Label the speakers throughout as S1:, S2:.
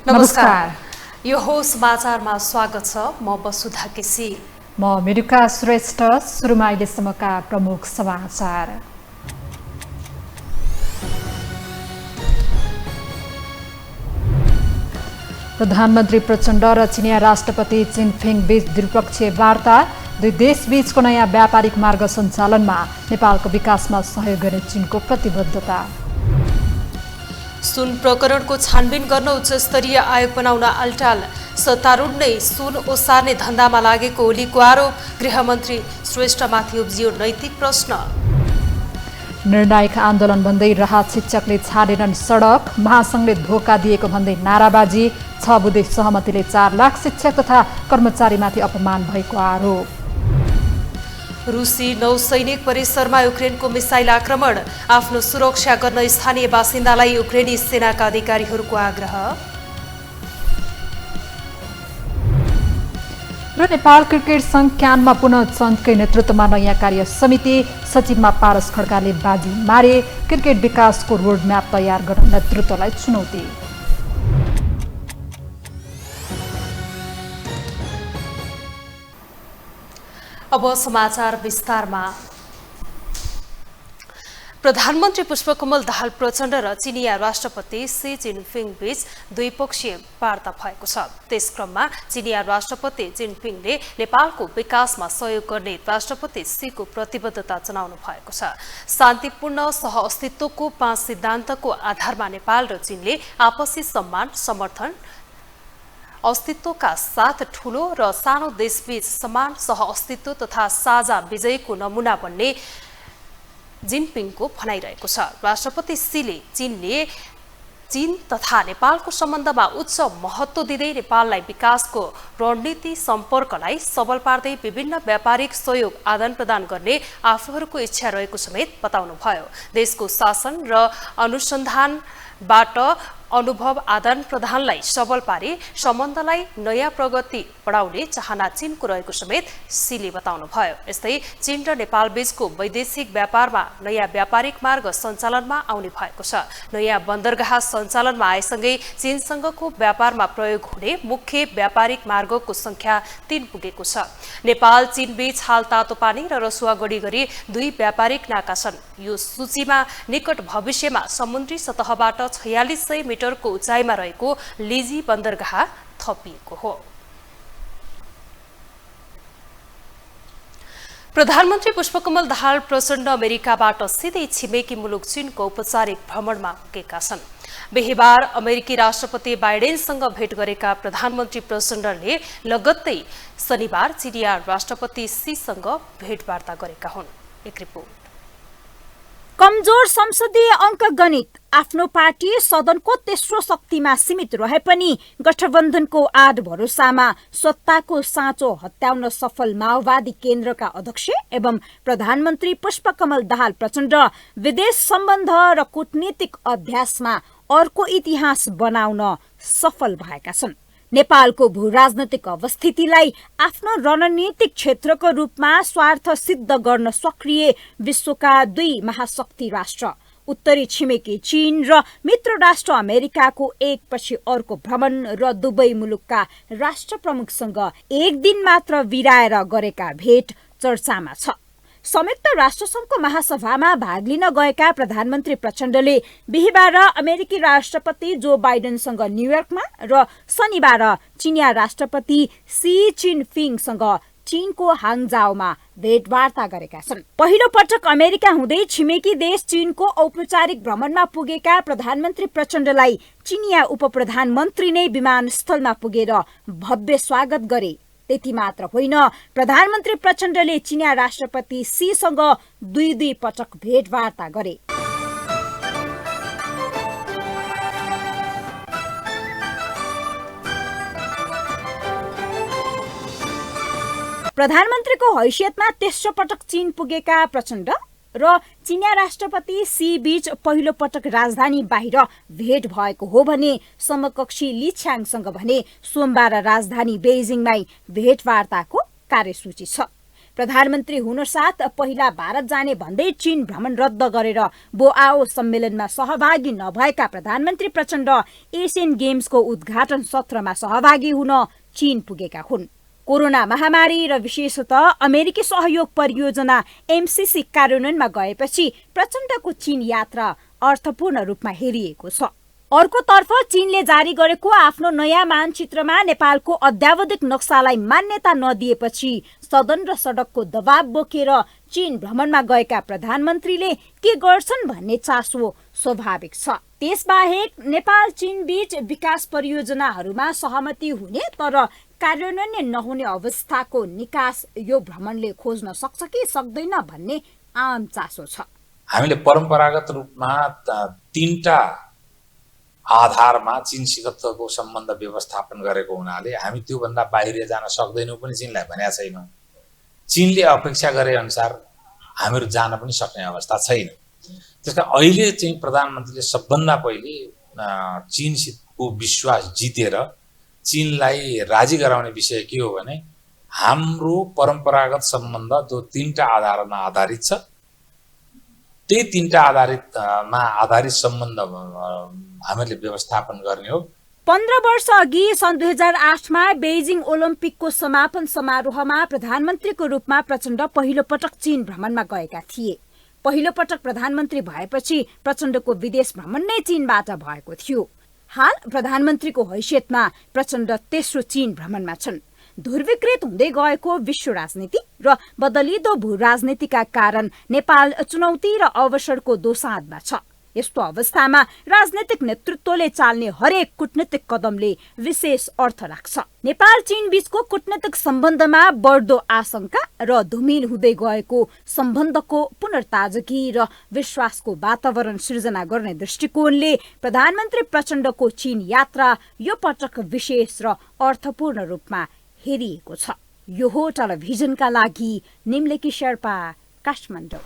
S1: नमस्कार। यो हो समाचारमा स्वागत छ। म वसुधा केसी।
S2: म मेरुका श्रेष्ठ। सुरुमा अहिलेसम्मका प्रमुख समाचार। प्रधानमन्त्री प्रचण्ड र चिनिया राष्ट्रपति जिनपिङ बीच द्विपक्षीय वार्ता। दुई देशबीचको नयाँ व्यापारिक मार्ग सञ्चालनमा नेपालको विकासमा सहयोग गर्ने चीनको प्रतिबद्धता।
S1: सुन प्रकरणको छानबिन गर्न उच्चस्तरीय आयोग बनाउन अल्टाल। सत्तारूढ नै सुन ओसार्ने धन्दामा लागेको ओलीको आरोप। गृहमन्त्री श्रेष्ठमाथि उब्जियो नैतिक प्रश्न।
S2: निर्णायक आन्दोलन भन्दै राहत शिक्षकले छाडेनन् सडक। महासङ्घले धोका दिएको भन्दै नाराबाजी। 6 बुँदे सहमतिले 4 लाख शिक्षक तथा कर्मचारीमाथि अपमान भएको आरोप।
S1: रुसी नौसैनिक परिसरमा युक्रेनको मिसाइल आक्रमण। आफ्नो सुरक्षा गर्न स्थानीय बासिन्दालाई युक्रेनी सेनाका अधिकारीहरूको आग्रह।
S2: र नेपाल क्रिकेट सङ्घ क्यानमा पुनः चन्दकै नेतृत्वमा नयाँ कार्य समिति। सचिवमा पारस खड्काले बाजी मारे। क्रिकेट विकासको रोडम्याप तयार गर्न नेतृत्वलाई चुनौती।
S1: अब समाचार विस्तारमा। प्रधानमन्त्री पुष्पकमल दाहाल प्रचण्ड र चिनिया राष्ट्रपति सी जिनपिङ बीच द्विपक्षीय वार्ता भएको छ। त्यस क्रममा चिनिया राष्ट्रपति जिनपिङले नेपालको विकासमा सहयोग गर्ने राष्ट्रपति सीको प्रतिबद्धता जनाउनु भएको छ। शान्तिपूर्ण सहअस्तित्वको 5 सिद्धान्तको आधारमा नेपाल र चीनले आपसी सम्मान, समर्थन, अस्तित्वका साथ ठूलो र सानो देशबीच समान सहअस्तित्व तथा साझा विजयको नमुना बन्ने जिनपिङको भनाइरहेको छ। राष्ट्रपति सीले चीन तथा नेपालको सम्बन्धमा उच्च महत्त्व दिँदै नेपाललाई विकासको रणनीति सम्पर्कलाई सबल पार्दै विभिन्न व्यापारिक सहयोग आदान प्रदान गर्ने आफूहरूको इच्छा रहेको समेत बताउनुभयो। देशको शासन र अनुसन्धानबाट अनुभव आदान प्रदानलाई सबल पारी सम्बन्धलाई नयाँ प्रगति बढाउने चाहना चीनको रहेको समेत सीले बताउनुभयो। यस्तै चीन र नेपाल बीचको वैदेशिक व्यापारमा नयाँ व्यापारिक मार्ग सञ्चालनमा आउने भएको छ। नयाँ बन्दरगाह सञ्चालनमा आएसँगै चीनसँगको व्यापारमा प्रयोग हुने मुख्य व्यापारिक मार्गको संख्या 3 पुगेको छ। नेपाल चीन बीच हाल तातोपानी र रसुवागढी गरी 2 व्यापारिक नाका छन्। यो सूचीमा निकट भविष्यमा समुद्री सतहबाट 4600 मिटरको उचाइमा रहेको लिजी बन्दरगाह थपिएको हो। प्रधानमन्त्री पुष्पकमल दाहाल प्रचण्ड अमेरिकाबाट सिधै छिमेकी मुलुक चीनको औपचारिक भ्रमणमा पुगेका छन्। बिहीबार अमेरिकी राष्ट्रपति बाइडेनसँग भेट गरेका प्रधानमन्त्री प्रचण्डले लगत्तै शनिबार चिनिया राष्ट्रपति सीसँग भेटवार्ता गरेका हुन्। एक रिपोर्ट।
S3: कमजोर संसदीय अङ्कगणित, आफ्नो पार्टी सदनको तेस्रो शक्तिमा सीमित रहे पनि गठबन्धनको आड भरोसामा सत्ताको साँचो हत्याउन सफल माओवादी केन्द्रका अध्यक्ष एवं प्रधानमन्त्री पुष्पकमल दाहाल प्रचण्ड विदेश सम्बन्ध र कूटनीतिक अभ्यासमा अर्को इतिहास बनाउन सफल भएका छन्। नेपालको भूराजनैतिक अवस्थितिलाई आफ्नो रणनीतिक क्षेत्रको रूपमा स्वार्थ सिद्ध गर्न सक्रिय विश्वका 2 महाशक्ति राष्ट्र उत्तरी छिमेकी चीन र मित्र राष्ट्र अमेरिकाको एकपछि अर्को भ्रमण र दुवै मुलुकका राष्ट्र प्रमुखसँग एक दिन मात्र बिराएर गरेका भेट चर्चामा छ। संयुक्त राष्ट्रसङ्घको महासभामा भाग लिन गएका प्रधानमन्त्री प्रचण्डले बिहीबार अमेरिकी राष्ट्रपति जो बाइडेनसँग न्युयोर्कमा र शनिबार चिनिया राष्ट्रपति सी जिनपिङसँग चीनको हाङजाओमा भेटवार्ता गरेका छन्। पहिलो पटक अमेरिका हुँदै छिमेकी देश चीनको औपचारिक भ्रमणमा पुगेका प्रधानमन्त्री प्रचण्डलाई चिनिया उपप्रधानमन्त्री नै विमानस्थलमा पुगेर भव्य स्वागत गरे। त्यति मात्र होइन, प्रधानमन्त्री प्रचण्डले चिनिया राष्ट्रपति सीसँग 2 पटक भेटवार्ता गरे। प्रधानमन्त्रीको हैसियतमा तेस्रो पटक चीन पुगेका प्रचण्ड र चिनिया राष्ट्रपति सी बीच पहिलो पटक राजधानी बाहिर भेट भएको हो भने समकक्षी ली छ्याङसँग भने सोमबार राजधानी बेइजिङमै भेटवार्ताको कार्यसूची छ। प्रधानमन्त्री हुनसाथ पहिला भारत जाने भन्दै चीन भ्रमण रद्द गरेर बोआओ सम्मेलनमा सहभागी नभएका प्रधानमन्त्री प्रचण्ड एसियन गेम्सको उद्घाटन सत्रमा सहभागी हुन चीन पुगेका हुन्। कोरोना महामारी र विशेषतः अमेरिकी सहयोग परियोजना एमसीसी कार्यान्वयनमा गएपछि प्रचण्डको चीन यात्रा अर्थपूर्ण रूपमा हेरिएको छ। अर्कोतर्फ चीनले जारी गरेको आफ्नो नयाँ मानचित्रमा नेपालको अद्यावधिक नक्सालाई मान्यता नदिएपछि सदन र सडकको दबाव बोकेर चीन भ्रमणमा गएका प्रधानमन्त्रीले के गर्छन् भन्ने चासो स्वाभाविक छ। त्यसबाहेक नेपाल चीन बीच विकास परियोजनाहरूमा सहमति हुने तर कार्यान्वयन नहुने अवस्थाको निकास यो भ्रमणले खोज्न सक्छ कि सक्दैन भन्ने आम चासो छ।
S4: हामीले परम्परागत रूपमा तीनटा आधारमा चीनसितको सम्बन्ध व्यवस्थापन गरेको हुनाले हामी त्योभन्दा बाहिर जान सक्दैनौँ पनि चीनलाई भनेका छैनौँ। चीनले अपेक्षा गरे अनुसार हामीहरू जान पनि सक्ने अवस्था छैन। त्यसका अहिले चाहिँ प्रधानमन्त्रीले सबभन्दा पहिले चीनसितको विश्वास जितेर चीनलाई राजी गराउने विषय के हो भने हाम्रो परम्परागत सम्बन्ध जो तीनटा आधारमा आधारित छ त्यही तीनटा आधारित सम्बन्ध हामीले व्यवस्थापन गर्ने हो।
S3: 15 वर्ष अघि सन् 2008मा बेजिङ ओलम्पिकको समापन समारोहमा प्रधानमन्त्रीको रूपमा प्रचण्ड पहिलो पटक चीन भ्रमणमा गएका थिए। पहिलो पटक प्रधानमन्त्री भएपछि प्रचण्डको विदेश भ्रमण नै चीनबाट भएको थियो। हाल प्रधानमन्त्रीको हैसियतमा प्रचण्ड तेस्रो चीन भ्रमणमा छन्। ध्रुवीकृत हुँदै गएको विश्व राजनीति र बदलिदो भू राजनीतिका कारण नेपाल चुनौती र अवसरको दोसाँधमा छ। यस्तो अवस्थामा राजनीतिक नेतृत्वले चाल्ने हरेक कूटनीतिक कदमले विशेष अर्थ राख्छ। नेपाल चीन बीचको कूटनीतिक सम्बन्धमा बढ्दो आशंका र धुमिल हुँदै गएको सम्बन्धको पुनर्ताजगी र विश्वासको वातावरण सृजना गर्ने दृष्टिकोणले प्रधानमन्त्री प्रचण्डको चीन यात्रा यो पटक विशेष र अर्थपूर्ण रूपमा हेरिएको छ। यो हो टेलिभिजनका लागि निम्लेकी शेर्पा, काठमाडौँ।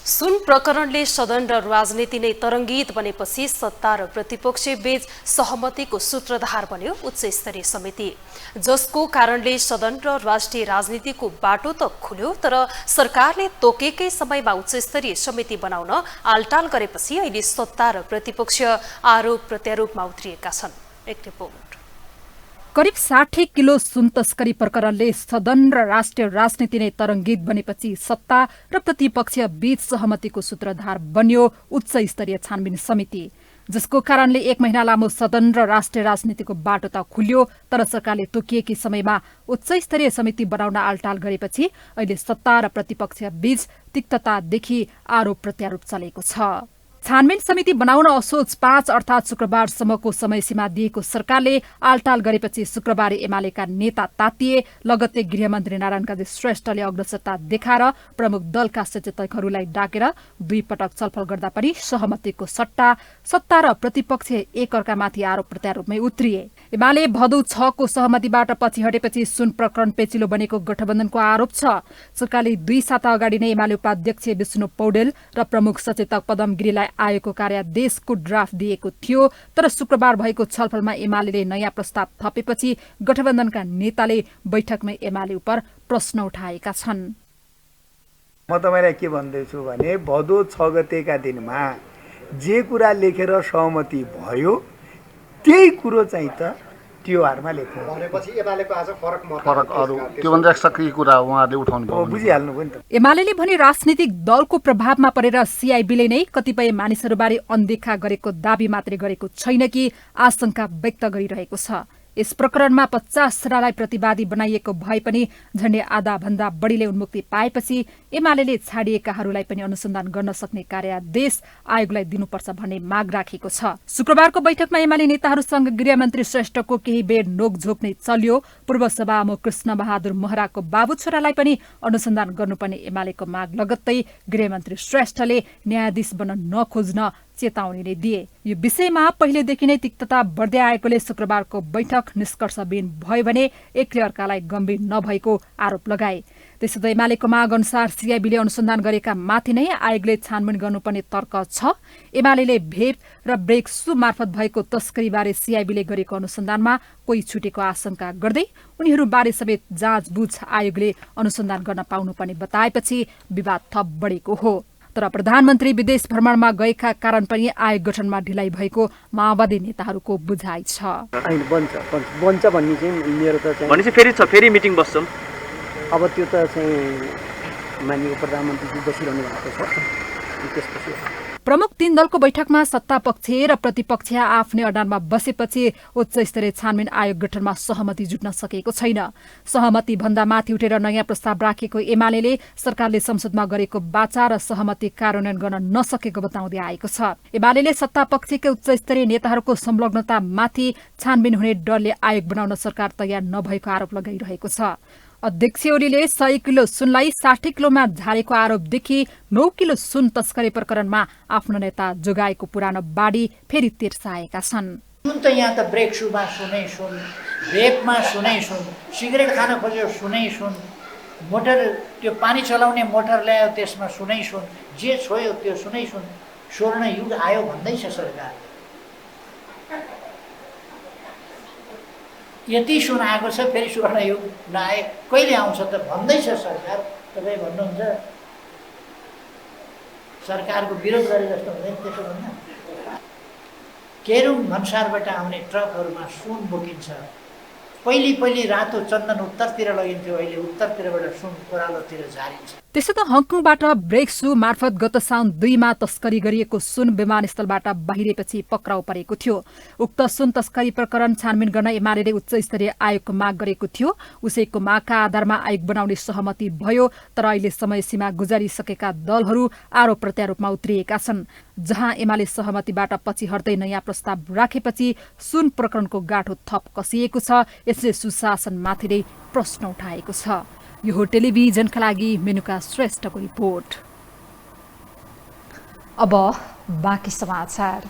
S1: सुन प्रकरणले सदन र राजनीति नै तरङ्गित बनेपछि सत्ता र प्रतिपक्ष बीच सहमतिको सूत्रधार बन्यो उच्च स्तरीय समिति, जसको कारणले सदन र राष्ट्रिय राजनीतिको बाटो त खुल्यो तर सरकारले तोकेकै समयमा उच्च स्तरीय समिति बनाउन आलटाल गरेपछि अहिले सत्ता र प्रतिपक्ष आरोप प्रत्यारोपमा उत्रिएका छन्। एक रिपोर्ट।
S2: करिब 60 किलो सुन तस्करी प्रकरणले सदन र राष्ट्रिय राजनीति नै तरङ्गित बनेपछि सत्ता र प्रतिपक्ष बीच सहमतिको सूत्रधार बन्यो उच्च स्तरीय छानबिन समिति, जसको कारणले 1 महिना लामो सदन र राष्ट्रिय राजनीतिको बाटो त खुल्यो तर सरकारले तोकिएकी समयमा उच्च स्तरीय समिति बनाउन आलटाल गरेपछि अहिले सत्ता र प्रतिपक्ष बीच तिक्ततादेखि आरोप प्रत्यारोप चलेको छ। छानबिन समिति बनाउन असोज 5 अर्थात् शुक्रबारसम्मको समय सीमा दिएको सरकारले आलटाल गरेपछि शुक्रबार एमालेका नेता तातिए। लगत्तै गृहमन्त्री नारायण काजी श्रेष्ठले अग्रसरता देखाएर प्रमुख दलका सचेतकहरूलाई डाकेर 2 पटक छलफल गर्दा पनि सहमतिको सट्टा सत्ता र प्रतिपक्ष एकअर्कामाथि आरोप प्रत्यारोपमै उत्रिए। एमाले भदौ 6 को सहमतिबाट पछि हटेपछि सुन प्रकरण पेचिलो बनेको गठबन्धनको आरोप छ। सरकारले 2 साता अगाडि नै एमाले उपाध्यक्ष विष्णु पौडेल र प्रमुख सचेतक पदम गिरीलाई आएको कार्यादेशको ड्राफ्ट दिएको थियो तर शुक्रबार भएको छलफलमा एमाले नयाँ प्रस्ताव थपेपछि गठबन्धनका नेताले बैठकमै एमाले उप प्रश्न उठाएका छन्।
S5: म तपाईलाई के भन्दैछु भने भदौ 6 गतेका दिनमा जे कुरा लेखेर सहमति भयो त्यही कुरो चाहिँ त त्योहारमा लेख्नु
S6: भनेपछि एमालेको आज फरक
S7: अरु त्योभन्दा एक्स्ट्रा के कुरा उहाँहरूले उठाउनु भयो
S5: बुझिहाल्नु भयो नि त।
S2: एमालेले भने राजनीतिक दलको प्रभावमा परेर सीआईबीले नै कतिपय मानिसहरूबारे अनदेखा गरेको दाबी मात्रै गरेको छैन कि आशंका व्यक्त गरिरहेको छ। यस प्रकरणमा 50 जनालाई प्रतिवादी बनाइएको भए पनि झण्डै आधा भन्दा बढीले उन्मुक्ति पाएपछि एमालेले छाडिएकाहरूलाई पनि अनुसन्धान गर्न सक्ने कार्यादेश आयोगलाई दिनुपर्छ भन्ने माग राखेको छ। शुक्रबारको बैठकमा एमाले नेताहरूसँग गृहमन्त्री श्रेष्ठको केही बेर नोकझोक नै चल्यो। पूर्व सभामुख कृष्ण बहादुर महराको बाबु छोरालाई पनि अनुसन्धान गर्नुपर्ने एमालेको माग लगत्तै गृहमन्त्री श्रेष्ठले न्यायाधीश बन्न नखोज्न चेतावनी नै दिए। यो विषयमा पहिलेदेखि नै तिक्तता बढ्दै आएकोले शुक्रबारको बैठक निष्कर्षविहीन भयो भने एकले अर्कालाई गम्भीर नभएको आरोप लगाए। त्यसैले एमालेको माग अनुसार सिआइबीले अनुसन्धान गरेका माथि नै आयोगले छानबिन गर्नुपर्ने तर्क छ। एमालेले भेप र ब्रेक सु मार्फत भएको तस्करीबारे सिआइबीले गरेको अनुसन्धानमा कोही छुटेको आशंका गर्दै उनीहरूबारे समेत जाँचबुझ आयोगले अनुसन्धान गर्न पाउनुपर्ने बताएपछि विवाद थप बढेको हो। तर प्रधानमन्त्री विदेश भ्रमणमा गएका कारण पनि आयोग गठनमा ढिलाइ भएको माओवादी नेताहरूको बुझाइ छ।
S6: बन्छ भन्ने चाहिँ मेरो त चाहिँ
S8: भनेपछि फेरि मिटिङ बस्छौँ।
S6: अब त्यो त चाहिँ माननीय प्रधानमन्त्री बसिरहनु भएको छ। त्यसपछि
S2: प्रमुख 3 दलको बैठकमा सत्तापक्ष र प्रतिपक्ष आफ्नै अडानमा बसेपछि उच्च स्तरीय छानबिन आयोग गठनमा सहमति जुट्न सकेको छैन। सहमति भन्दा माथि उठेर नयाँ प्रस्ताव राखेको एमाले सरकारले संसदमा गरेको वाचा र सहमति कार्यान्वयन गर्न नसकेको बताउँदै आएको छ। एमाले सत्तापक्षकै उच्च स्तरीय नेताहरूको संलग्नता माथि छानबिन हुने डरले आयोग बनाउन सरकार तयार नभएको आरोप लगाइरहेको छ। अध्यक्ष ओलीले 100 किलो सुनलाई 60 किलोमा झारेको आरोपदेखि 9 किलो सुन तस्करी प्रकरणमा आफ्नो नेता जोगाएको पुरानो बाढी फेरि तिर्साएका छन्।
S9: सुन त यहाँ त ब्रेक सुमा सुनै सुन, भेपमा सुनै सुन, सिगरेट खान खोज्यो सुनै सुन, मोटर त्यो पानी चलाउने मोटर ल्यायो त्यसमा सुनै सुन, जे छोयो त्यो सुनै सुन। स्वर्ण युग आयो भन्दैछ सरकार। यति सुन आएको छ, फेरि स्वर्ण युग नआए कहिले आउँछ त भन्दैछ सरकार। तपाईँ भन्नुहुन्छ सरकारको विरोध गरे जस्तो हुँदैन। त्यसो भन्दा केरुङ भन्सारबाट आउने ट्रकहरूमा सुन बोकिन्छ। पहिले रातो चन्दन उत्तरतिर लगिन्थ्यो, अहिले उत्तरतिरबाट सुन ओह्रालोतिर झारिन्छ।
S2: त्यसै त हङकङबाट ब्रेक सु मार्फत गत साउन 2 मा तस्करी गरिएको सुन विमानस्थलबाट बाहिरेपछि पक्राउ परेको थियो। उक्त सुन तस्करी प्रकरण छानबिन गर्न एमाले उच्च स्तरीय आयोगको माग गरेको थियो। उसैको मागका आधारमा आयोग बनाउने सहमति भयो। तर अहिले समय सीमा गुजारिसकेका दलहरू आरोप प्रत्यारोपमा उत्रिएका छन्। जहाँ एमाले सहमतिबाट पछि हट्दै नयाँ प्रस्ताव राखेपछि सुन प्रकरणको गाँठो थप कसिएको छ। यसले सुशासनमाथि नै प्रश्न उठाएको छ। यो हो टेलिभिजनका लागि मेनुका श्रेष्ठको रिपोर्ट। अब बाँकी समाचार।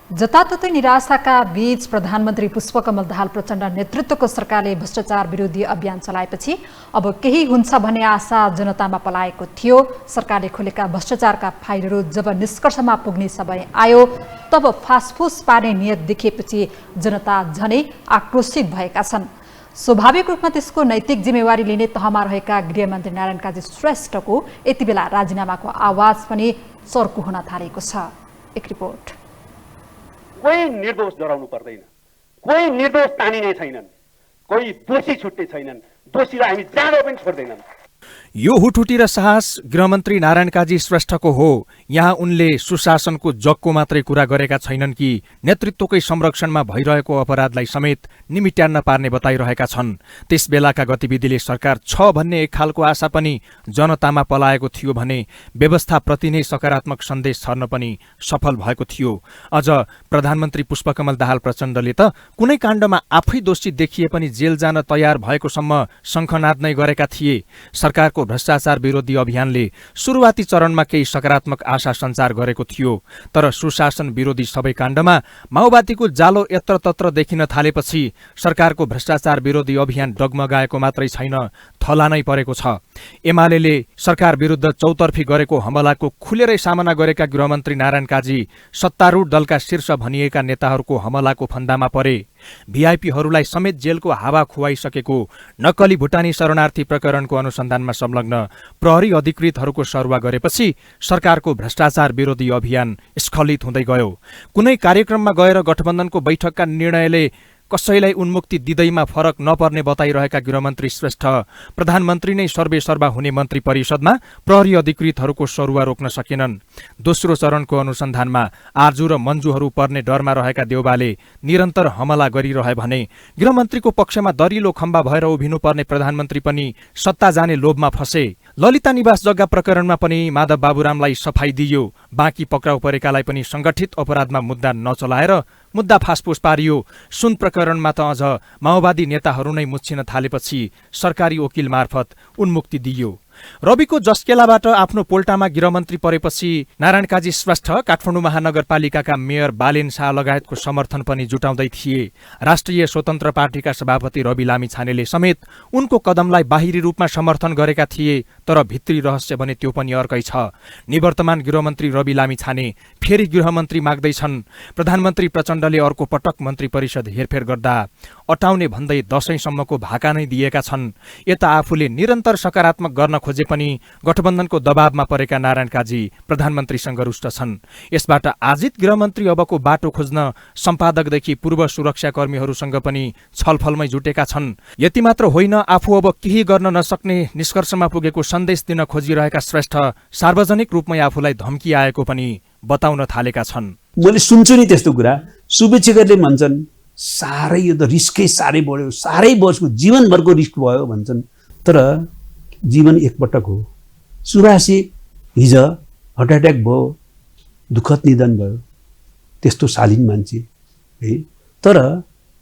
S2: जताततै निराशाका बीच प्रधानमन्त्री पुष्पकमल दाहाल प्रचण्ड नेतृत्वको सरकारले भ्रष्टाचार विरोधी अभियान चलाएपछि अब केही हुन्छ भन्ने आशा जनतामा पलाएको थियो। सरकारले खोलेका भ्रष्टाचारका फाइलहरू जब निष्कर्षमा पुग्ने समय आयो तब फासफुस पार्ने नियत देखिएपछि जनता झनै आक्रोशित भएका छन्। स्वाभाविक रूपमा त्यसको नैतिक जिम्मेवारी लिने तहमा रहेका गृहमन्त्री नारायण काजी श्रेष्ठको यति बेला राजीनामाको आवाज पनि चर्को हुन थालेको छ। एक रिपोर्ट।
S10: कोही निर्दोष डराउनु पर्दैन, कोही निर्दोष तानिने छैनन्, कोही दोषी छुट्ने छैनन्, दोषीलाई हामी जाँदा पनि छोड्दैनन्।
S11: यो हुटहुटी र साहस गृहमन्त्री नारायण काजी श्रेष्ठको हो। यहाँ उनले सुशासनको जगको मात्रै कुरा गरेका छैनन् कि नेतृत्वकै संरक्षणमा भइरहेको अपराधलाई समेत निमिट्यान्न पार्ने बताइरहेका छन्। त्यस बेलाका गतिविधिले सरकार छ भन्ने एक खालको आशा पनि जनतामा पलाएको थियो भने व्यवस्थाप्रति नै सकारात्मक सन्देश छर्न पनि सफल भएको थियो। अझ प्रधानमन्त्री पुष्पकमल दाहाल प्रचण्डले त कुनै काण्डमा आफै दोषी देखिए पनि जेल जान तयार भएकोसम्म शङ्खनाद नै गरेका थिए। सरकारको भ्रष्टाचार विरोधी अभियानले सुरुवाती चरणमा केही सकारात्मक आशा सञ्चार गरेको थियो। तर सुशासन विरोधी सबै काण्डमा माओवादीको जालो यत्रतत्र देखिन थालेपछि सरकारको भ्रष्टाचार विरोधी अभियान डगमगाएको मात्रै छैन, थला नै परेको छ। एमाले सरकार विरुद्ध चौतर्फी गरेको हमलाको खुलेरै सामना गरेका गृहमन्त्री नारायण काजी सत्तारूढ दलका शीर्ष भनिएका नेताहरूको हमलाको फन्दामा परे। भिआइपीहरूलाई समेत जेलको हावा खुवाइसकेको नक्कली भुटानी शरणार्थी प्रकरणको अनुसन्धानमा संलग्न प्रहरी अधिकृतहरूको सरुवा गरेपछि सरकारको भ्रष्टाचार विरोधी अभियान स्खलित हुँदै गयो। कुनै कार्यक्रममा गएर गठबन्धनको बैठकका निर्णयले कसैलाई उन्मुक्ति दिँदैमा फरक नपर्ने बताइरहेका गृहमन्त्री श्रेष्ठ प्रधानमन्त्री नै सर्वेसर्वा हुने मन्त्री परिषदमा प्रहरी अधिकृतहरूको सरुवा रोक्न सकेनन्। दोस्रो चरणको अनुसन्धानमा आर्जु र मन्जुहरू पर्ने डरमा रहेका देउबाले निरन्तर हमला गरिरहे भने गृहमन्त्रीको पक्षमा दरिलो खम्बा भएर उभिनुपर्ने प्रधानमन्त्री पनि सत्ता जाने लोभमा फसे। ललिता निवास जग्गा प्रकरणमा पनि माधव बाबुरामलाई सफाई दिइयो। बाँकी पक्राउ परेकालाई पनि संगठित अपराधमा मुद्दा नचलाएर मुद्दा फासफुस पारियो। सुन प्रकरणमा त अझ माओवादी नेताहरू नै मुछिन थालेपछि सरकारी वकिल मार्फत उन्मुक्ति दिइयो। रविको जस्केलाबाट आफ्नो पोल्टामा गृहमन्त्री परेपछि नारायण काजी श्रेष्ठ काठमाडौँ महानगरपालिकाका मेयर बालेन शाह लगायतको समर्थन पनि जुटाउँदै थिए। राष्ट्रिय स्वतन्त्र पार्टीका सभापति रवि लामिछानेले समेत उनको कदमलाई बाहिरी रूपमा समर्थन गरेका थिए, तर भित्री रहस्य भने त्यो पनि अर्कै छ। निवर्तमान गृहमन्त्री रवि लामिछाने फेरि गृहमन्त्री माग्दैछन्। प्रधानमन्त्री प्रचण्डले अर्को पटक मन्त्री परिषद हेरफेर गर्दा अटाउने भन्दै दशैंसम्मको भाका नै दिएका छन्। यता आफूले निरन्तर सकारात्मक गर्न खोजे पनि गठबन्धनको दबावमा परेका नारायण काजी प्रधानमन्त्रीसँग रुष्ट छन्। यसबाट आजित गृहमन्त्री अबको बाटो खोज्न सम्पादकदेखि पूर्व सुरक्षाकर्मीहरूसँग पनि छलफलमै जुटेका छन्। यति मात्र होइन, आफू अब केही गर्न नसक्ने निष्कर्षमा पुगेको सन्देश दिन खोजिरहेका श्रेष्ठ सार्वजनिक रूपमै आफूलाई धम्की आएको पनि बताउन थालेका छन्।
S8: मैले सुन्छु नि त्यस्तो कुरा, शुभेच्छुकहरूले भन्छन् साह्रै यो त रिस्कै साह्रै बढ्यो, साह्रै बसको जीवनभरको रिस्क भयो भन्छन्। तर जीवन एकपटक हो। सुभाषी हिज हार्ट एट्याक भयो, दुःखद निधन भयो, त्यस्तो शालीन मान्छे है। तर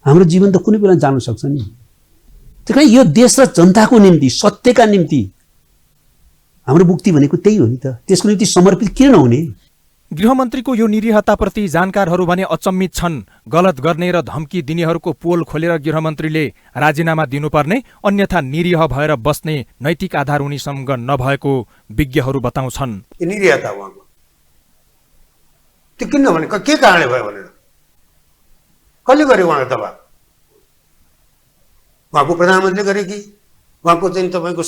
S8: हाम्रो जीवन त कुनै बेला जान सक्छ नि। त्यही कारण यो देश र जनताको निम्ति, सत्यका निम्ति हाम्रो मुक्ति भनेको त्यही हो नि त। त्यसको निम्ति समर्पित किन नहुने?
S11: गृहमन्त्रीको यो निरीहताप्रति जानकारहरू भने अचम्मित छन्। गलत गर्ने र धम्की दिनेहरूको पोल खोलेर गृहमन्त्रीले राजीनामा दिनुपर्ने, अन्यथा निरीह भएर बस्ने नैतिक आधार उनीसँग नभएको विज्ञहरू बताउँछन्।
S12: निरीहता उहाँको त्यो किन भने के कारणले भयो भनेर कसले गर्यो? उहाँको दबाब उहाँको प्रधानमन्त्रीले गर्यो कि उहाँको चाहिँ तपाईँको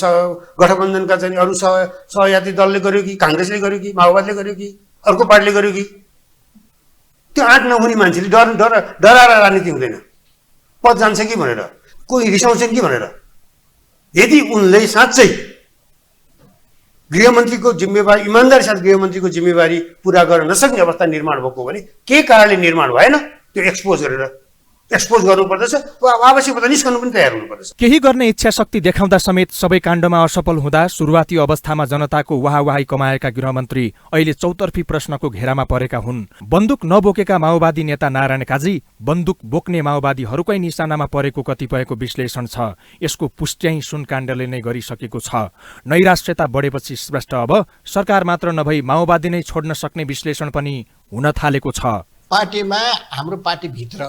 S12: गठबन्धनका चाहिँ अरू सहयात्री दलले गर्यो कि काङ्ग्रेसले गर्यो कि माओवादीले गर्यो कि अर्को पार्टीले गर्यो कि? त्यो आँट नहुने मान्छेले डराएर राजनीति हुँदैन। पद जान्छ कि भनेर कोही रिसाउँछन् कि भनेर। यदि उनले साँच्चै गृहमन्त्रीको जिम्मेवारी, इमान्दारी साथ गृहमन्त्रीको जिम्मेवारी पुरा गर्न नसक्ने अवस्था निर्माण भएको भने के कारणले निर्माण भएन त्यो एक्सपोज गर्नुपर्दछ। आवश्यकता निस्कनु पनि तयार हुनुपर्दछ।
S11: केही गर्ने इच्छा शक्ति देखाउँदा समेत सबै काण्डमा असफल हुँदा सुरुवाती अवस्थामा जनताको वाहवाही कमाएका गृहमन्त्री अहिले चौतर्फी प्रश्नको घेरामा परेका हुन्। बन्दुक नबोकेका माओवादी नेता नारायण काजी बन्दुक बोक्ने माओवादीहरूकै निशानामा परेको कतिपयको विश्लेषण छ। यसको पुष्ट्याइ सुनकाण्डले नै गरिसकेको छ। नैराश्यता बढेपछि श्रेष्ठ अब सरकार मात्र नभई माओवादी नै छोड्न सक्ने विश्लेषण पनि हुन थालेको छ।
S13: पार्टीमा हाम्रो पार्टीभित्र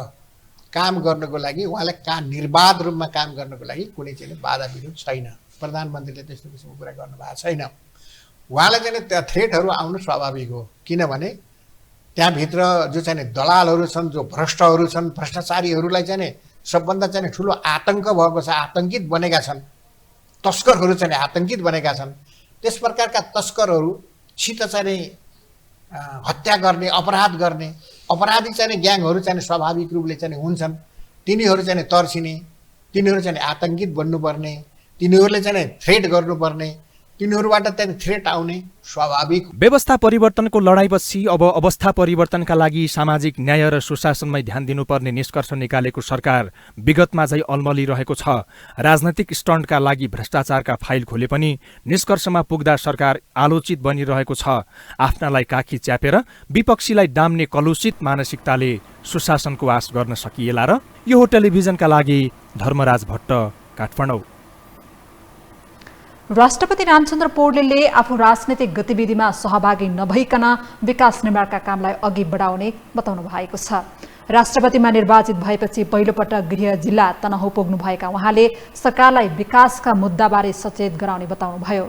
S13: काम गर्नको लागि उहाँलाई निर्बाध रूपमा काम गर्नको लागि कुनै चाहिँ बाधा विरोध छैन। प्रधानमन्त्रीले त्यस्तो किसिमको कुरा गर्नुभएको छैन। उहाँलाई चाहिँ त्यहाँ थ्रेटहरू आउनु स्वाभाविक हो, किनभने त्यहाँभित्र जो चाहिँ दलालहरू छन्, जो भ्रष्टहरू छन्, भ्रष्टाचारीहरूलाई चाहिँ सबभन्दा चाहिँ ठुलो आतङ्क भएको छ, आतङ्कित बनेका छन्। तस्करहरू चाहिँ आतङ्कित बनेका छन्। त्यस प्रकारका तस्करहरूसित चाहिँ हत्या गर्ने, अपराध गर्ने, अपराधी चाहिँ ग्याङहरू चाहिँ स्वाभाविक रूपले चाहिँ हुन्छन्। तिनीहरू चाहिँ तर्सिने, तिनीहरू चाहिँ आतङ्कित बन्नुपर्ने, तिनीहरूले चाहिँ थ्रेट गर्नुपर्ने, तिनीहरूबाट चाहिँ थ्रेट आउने स्वाभाविक।
S11: व्यवस्था परिवर्तनको लडाईपछि अब अवस्था परिवर्तनका लागि सामाजिक न्याय र सुशासनमै ध्यान दिनुपर्ने निष्कर्ष निकालेको सरकार विगतमा झै अल्मलिरहेको छ। राजनैतिक स्टन्टका लागि भ्रष्टाचारका फाइल खोले पनि निष्कर्षमा पुग्दा सरकार आलोचित बनिरहेको छ। आफ्नालाई काखी च्यापेर विपक्षीलाई डाम्ने कलुषित मानसिकताले सुशासनको आश गर्न सकिएला र? यो हो टेलिभिजनका लागि धर्मराज भट्ट, काठमाडौँ।
S2: राष्ट्रपति रामचन्द्र पौडेलले आफू राजनैतिक गतिविधिमा सहभागी नभइकन विकास निर्माणका कामलाई अघि बढाउने बताउनु भएको छ। राष्ट्रपतिमा निर्वाचित भएपछि पहिलोपटक गृह जिल्ला तनहुँ पुग्नुभएका उहाँले सरकारलाई विकासका मुद्दाबारे सचेत गराउने बताउनुभयो।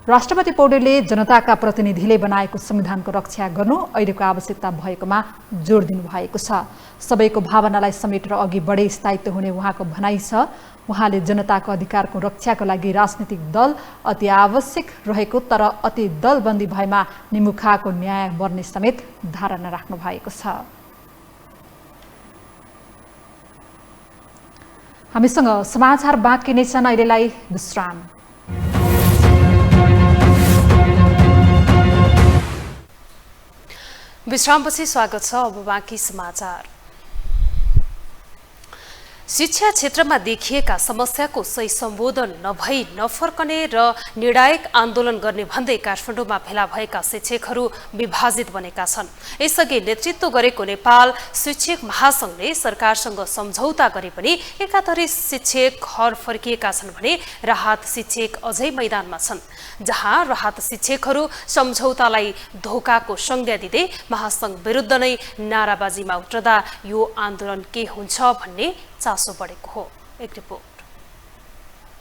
S2: राष्ट्रपति पौडेलले जनताका प्रतिनिधिले बनाएको संविधानको रक्षा गर्नु अहिलेको आवश्यकता भएकोमा जोड दिनुभएको छ। सबैको भावनालाई समेटेर अघि बढे स्थायित्व हुने उहाँको भनाइ छ। उहाँले जनताको अधिकारको रक्षाको लागि राजनीतिक दल अति आवश्यक रहेको, तर अति दलबन्दी भएमा निमुखाको न्याय बन्ने समेत धारणा राख्नु भएको छ। हामीसँग समाचार बाँकी नै छन्, अहिलेलाई विश्राम।
S1: विश्रामपछि स्वागत छ। अब बाँकी समाचार। शिक्षा क्षेत्रमा देखिएका समस्याको सही सम्बोधन नभई नफर्कने र निर्णायक आन्दोलन गर्ने भन्दै काठमाडौँमा भेला भएका शिक्षकहरू विभाजित बनेका छन्। यसअघि नेतृत्व गरेको नेपाल शिक्षक महासंघले सरकारसँग सम्झौता गरे पनि एकातरी शिक्षक घर फर्किएका छन् भने राहत शिक्षक अझै मैदानमा छन्, जहाँ राहत शिक्षकहरू सम्झौतालाई धोकाको संज्ञा दिँदै महासंघ विरुद्ध नै नाराबाजीमा उत्रदा यो आन्दोलन के हुन्छ भन्ने चासो बढेको हो। एक रिपोर्ट।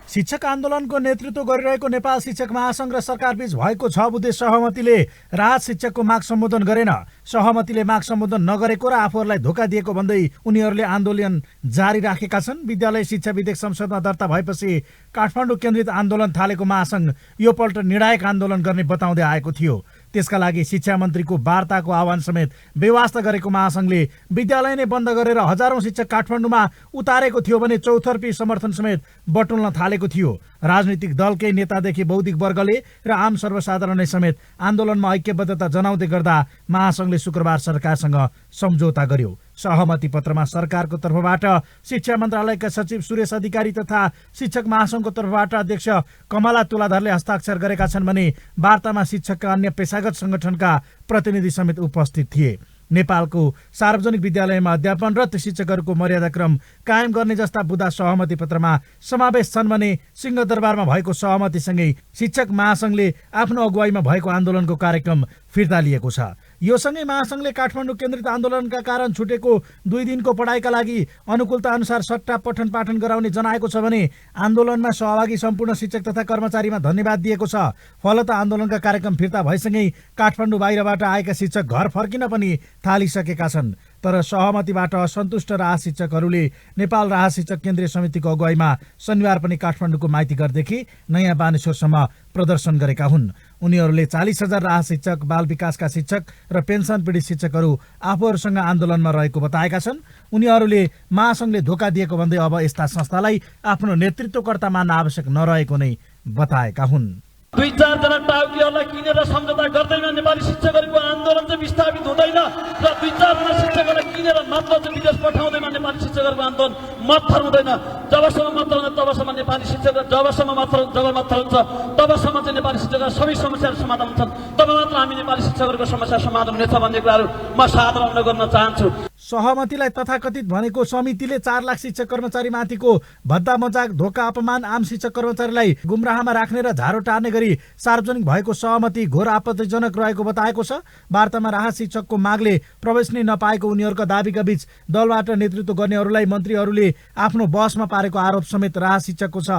S14: शिक्षक आन्दोलनको नेतृत्व गरिरहेको नेपाल शिक्षक महासंघ र सरकारबीच भएको 6 बुँदे सहमतिले राहत शिक्षकको माग सम्बोधन गरेन। सहमतिले माग सम्बोधन नगरेको र आफूहरूलाई धोका दिएको भन्दै उनीहरूले आन्दोलन जारी राखेका छन्। विद्यालय शिक्षा विधेयक संसदमा दर्ता भएपछि काठमाडौँ केन्द्रित आन्दोलन थालेको महासंघ यो पल्ट निर्णायक आन्दोलन गर्ने बताउँदै आएको थियो। त्यसका लागि शिक्षा मन्त्रीको वार्ताको आह्वान समेत बेवास्ता गरेको महासंघले विद्यालय नै बन्द गरेर हजारौं शिक्षक काठमाडौँमा उतारेको थियो भने चौतर्फी समर्थन समेत बटुल्न थालेको थियो। राजनीतिक दलकै नेतादेखि बौद्धिक वर्गले र आम सर्वसाधारणले समेत आन्दोलनमा ऐक्यबद्धता जनाउँदै गर्दा महासंघले शुक्रबार सरकारसँग सम्झौता गर्यो। सहमति पत्रमा सरकारको तर्फबाट शिक्षा मन्त्रालयका सचिव सुरेश अधिकारी तथा शिक्षक महासंघको तर्फबाट अध्यक्ष कमला तुलाधरले हस्ताक्षर गरेका छन् भने वार्तामा शिक्षकका अन्य पेशागत संगठनका प्रतिनिधि समेत उपस्थित थिए। नेपालको सार्वजनिक विद्यालयमा अध्यापनरत शिक्षकहरूको मर्यादाक्रम कायम गर्ने जस्ता बुँदा सहमति पत्रमा समावेश छन् भने सिंहदरबारमा भएको सहमतिसँगै शिक्षक महासंघले आफ्नो अगुवाईमा भएको आन्दोलनको कार्यक्रम फिर्ता लिएको छ। यो सँगै महासंघले काठमाडौँ केन्द्रित आन्दोलनका कारण छुटेको 2 दिनको पढाइका लागि अनुकूलता अनुसार सट्टा पठन पाठन गराउने जनाएको छ भने आन्दोलनमा सहभागी सम्पूर्ण शिक्षक तथा कर्मचारीमा धन्यवाद दिएको छ। फलत आन्दोलनका कार्यक्रम फिर्ता भएसँगै काठमाडौँ बाहिरबाट आएका शिक्षक घर फर्किन पनि थालिसकेका छन्। तर सहमतिबाट असन्तुष्ट राहत शिक्षकहरूले नेपाल राहत शिक्षक केन्द्रीय समितिको अगुवाईमा शनिबार पनि काठमाडौँको माइतीघरदेखि नयाँ बानेश्वरसम्म प्रदर्शन गरेका हुन्। उनीहरूले 40,000 राहत शिक्षक, बाल विकासका शिक्षक र पेन्सन पीडित शिक्षकहरू आफूहरूसँग आन्दोलनमा रहेको बताएका छन्। उनीहरूले महासंघले धोका दिएको भन्दै अब यस्ता संस्थालाई आफ्नो नेतृत्वकर्ता मान्न आवश्यक नरहेको नै बताएका हुन्।
S15: 2-4 जना टाउकीहरूलाई किनेर सम्झौता गर्दैन नेपाली शिक्षकहरूको आन्दोलन चाहिँ विस्थापित हुँदैन र 2-4 जना शिक्षकहरूलाई किनेर मात्र चाहिँ विदेश पठाउँदैमा नेपाली शिक्षकहरूको आन्दोलन मत्थर हुँदैन। जबसम्म मत्थर हुँदैन तबसम्म नेपाली शिक्षक जब मत्थर हुन्छ तबसम्म चाहिँ नेपाली शिक्षकका सबै समस्याहरू समाधान हुन्छन्। तब मात्र हामी नेपाली शिक्षकहरूको समस्या समाधान हुनेछ भन्ने कुराहरू म सादर अनुरोध गर्न चाहन्छु।
S14: सहमतिलाई तथाकथित भनेको समितिले 4 लाख शिक्षक कर्मचारी माथिको भद्दा मजाक, धोका, अपमान, आम शिक्षक कर्मचारीलाई गुमराहमा राख्ने र झारो टार्ने गरी सार्वजनिक भएको सहमति घोर आपत्तिजनक रहेको बताएको छ। वार्तामा राहत शिक्षकको मागले प्रवेश नै नपाएको उनीहरूका दाबीका बीच दलबाट नेतृत्व गर्नेहरूलाई मन्त्रीहरूले आफ्नो बसमा पारेको आरोप समेत राहत शिक्षकको छ।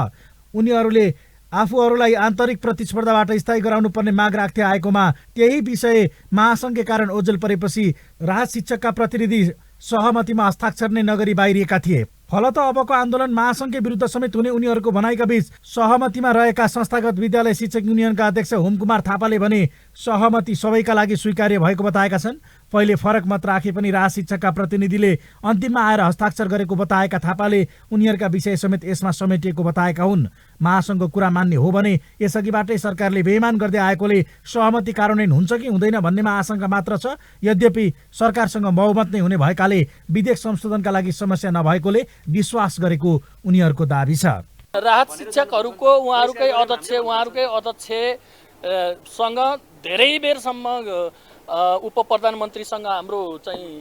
S14: उनीहरूले आफूहरूलाई आन्तरिक प्रतिस्पर्धाबाट स्थायी गराउनुपर्ने माग राख्दै आएकोमा त्यही विषय महासंघका कारण ओझेल परेपछि राहत शिक्षकका प्रतिनिधि सहमतिमा हस्ताक्षर नै नगरी बाहिरिएका थिए। फलत अबको आन्दोलन महासंघकै विरुद्ध समेत हुने उनीहरूको भनाइका बीच सहमतिमा रहेका संस्थागत विद्यालय शिक्षक युनियनका अध्यक्ष हुमकुमार थापाले भने सहमति सबैका लागि स्वीकार्य भएको बताएका छन्। पहिले फरक मत राखे पनि राहत शिक्षकका प्रतिनिधिले अन्तिममा आएर हस्ताक्षर गरेको बताएका थापाले उनीहरूका विषय समेत यसमा समेटिएको बताएका हुन्। महासंघको कुरा मान्ने हो भने यसअघिबाटै सरकारले बेइमान गर्दै आएकोले सहमति कार्यान्वयन हुन्छ कि हुँदैन भन्नेमा आशंका मात्र छ। यद्यपि सरकारसँग बहुमत नै हुने भएकाले विधेयक संशोधनका लागि समस्या नभएकोले विश्वास गरेको उनीहरूको दाबी छ।
S15: राहत शिक्षकहरूको उहाँहरूकै अध्यक्षसँग धेरै बेरसम्म उप प्रधानमन्त्रीसँग हाम्रो चाहिँ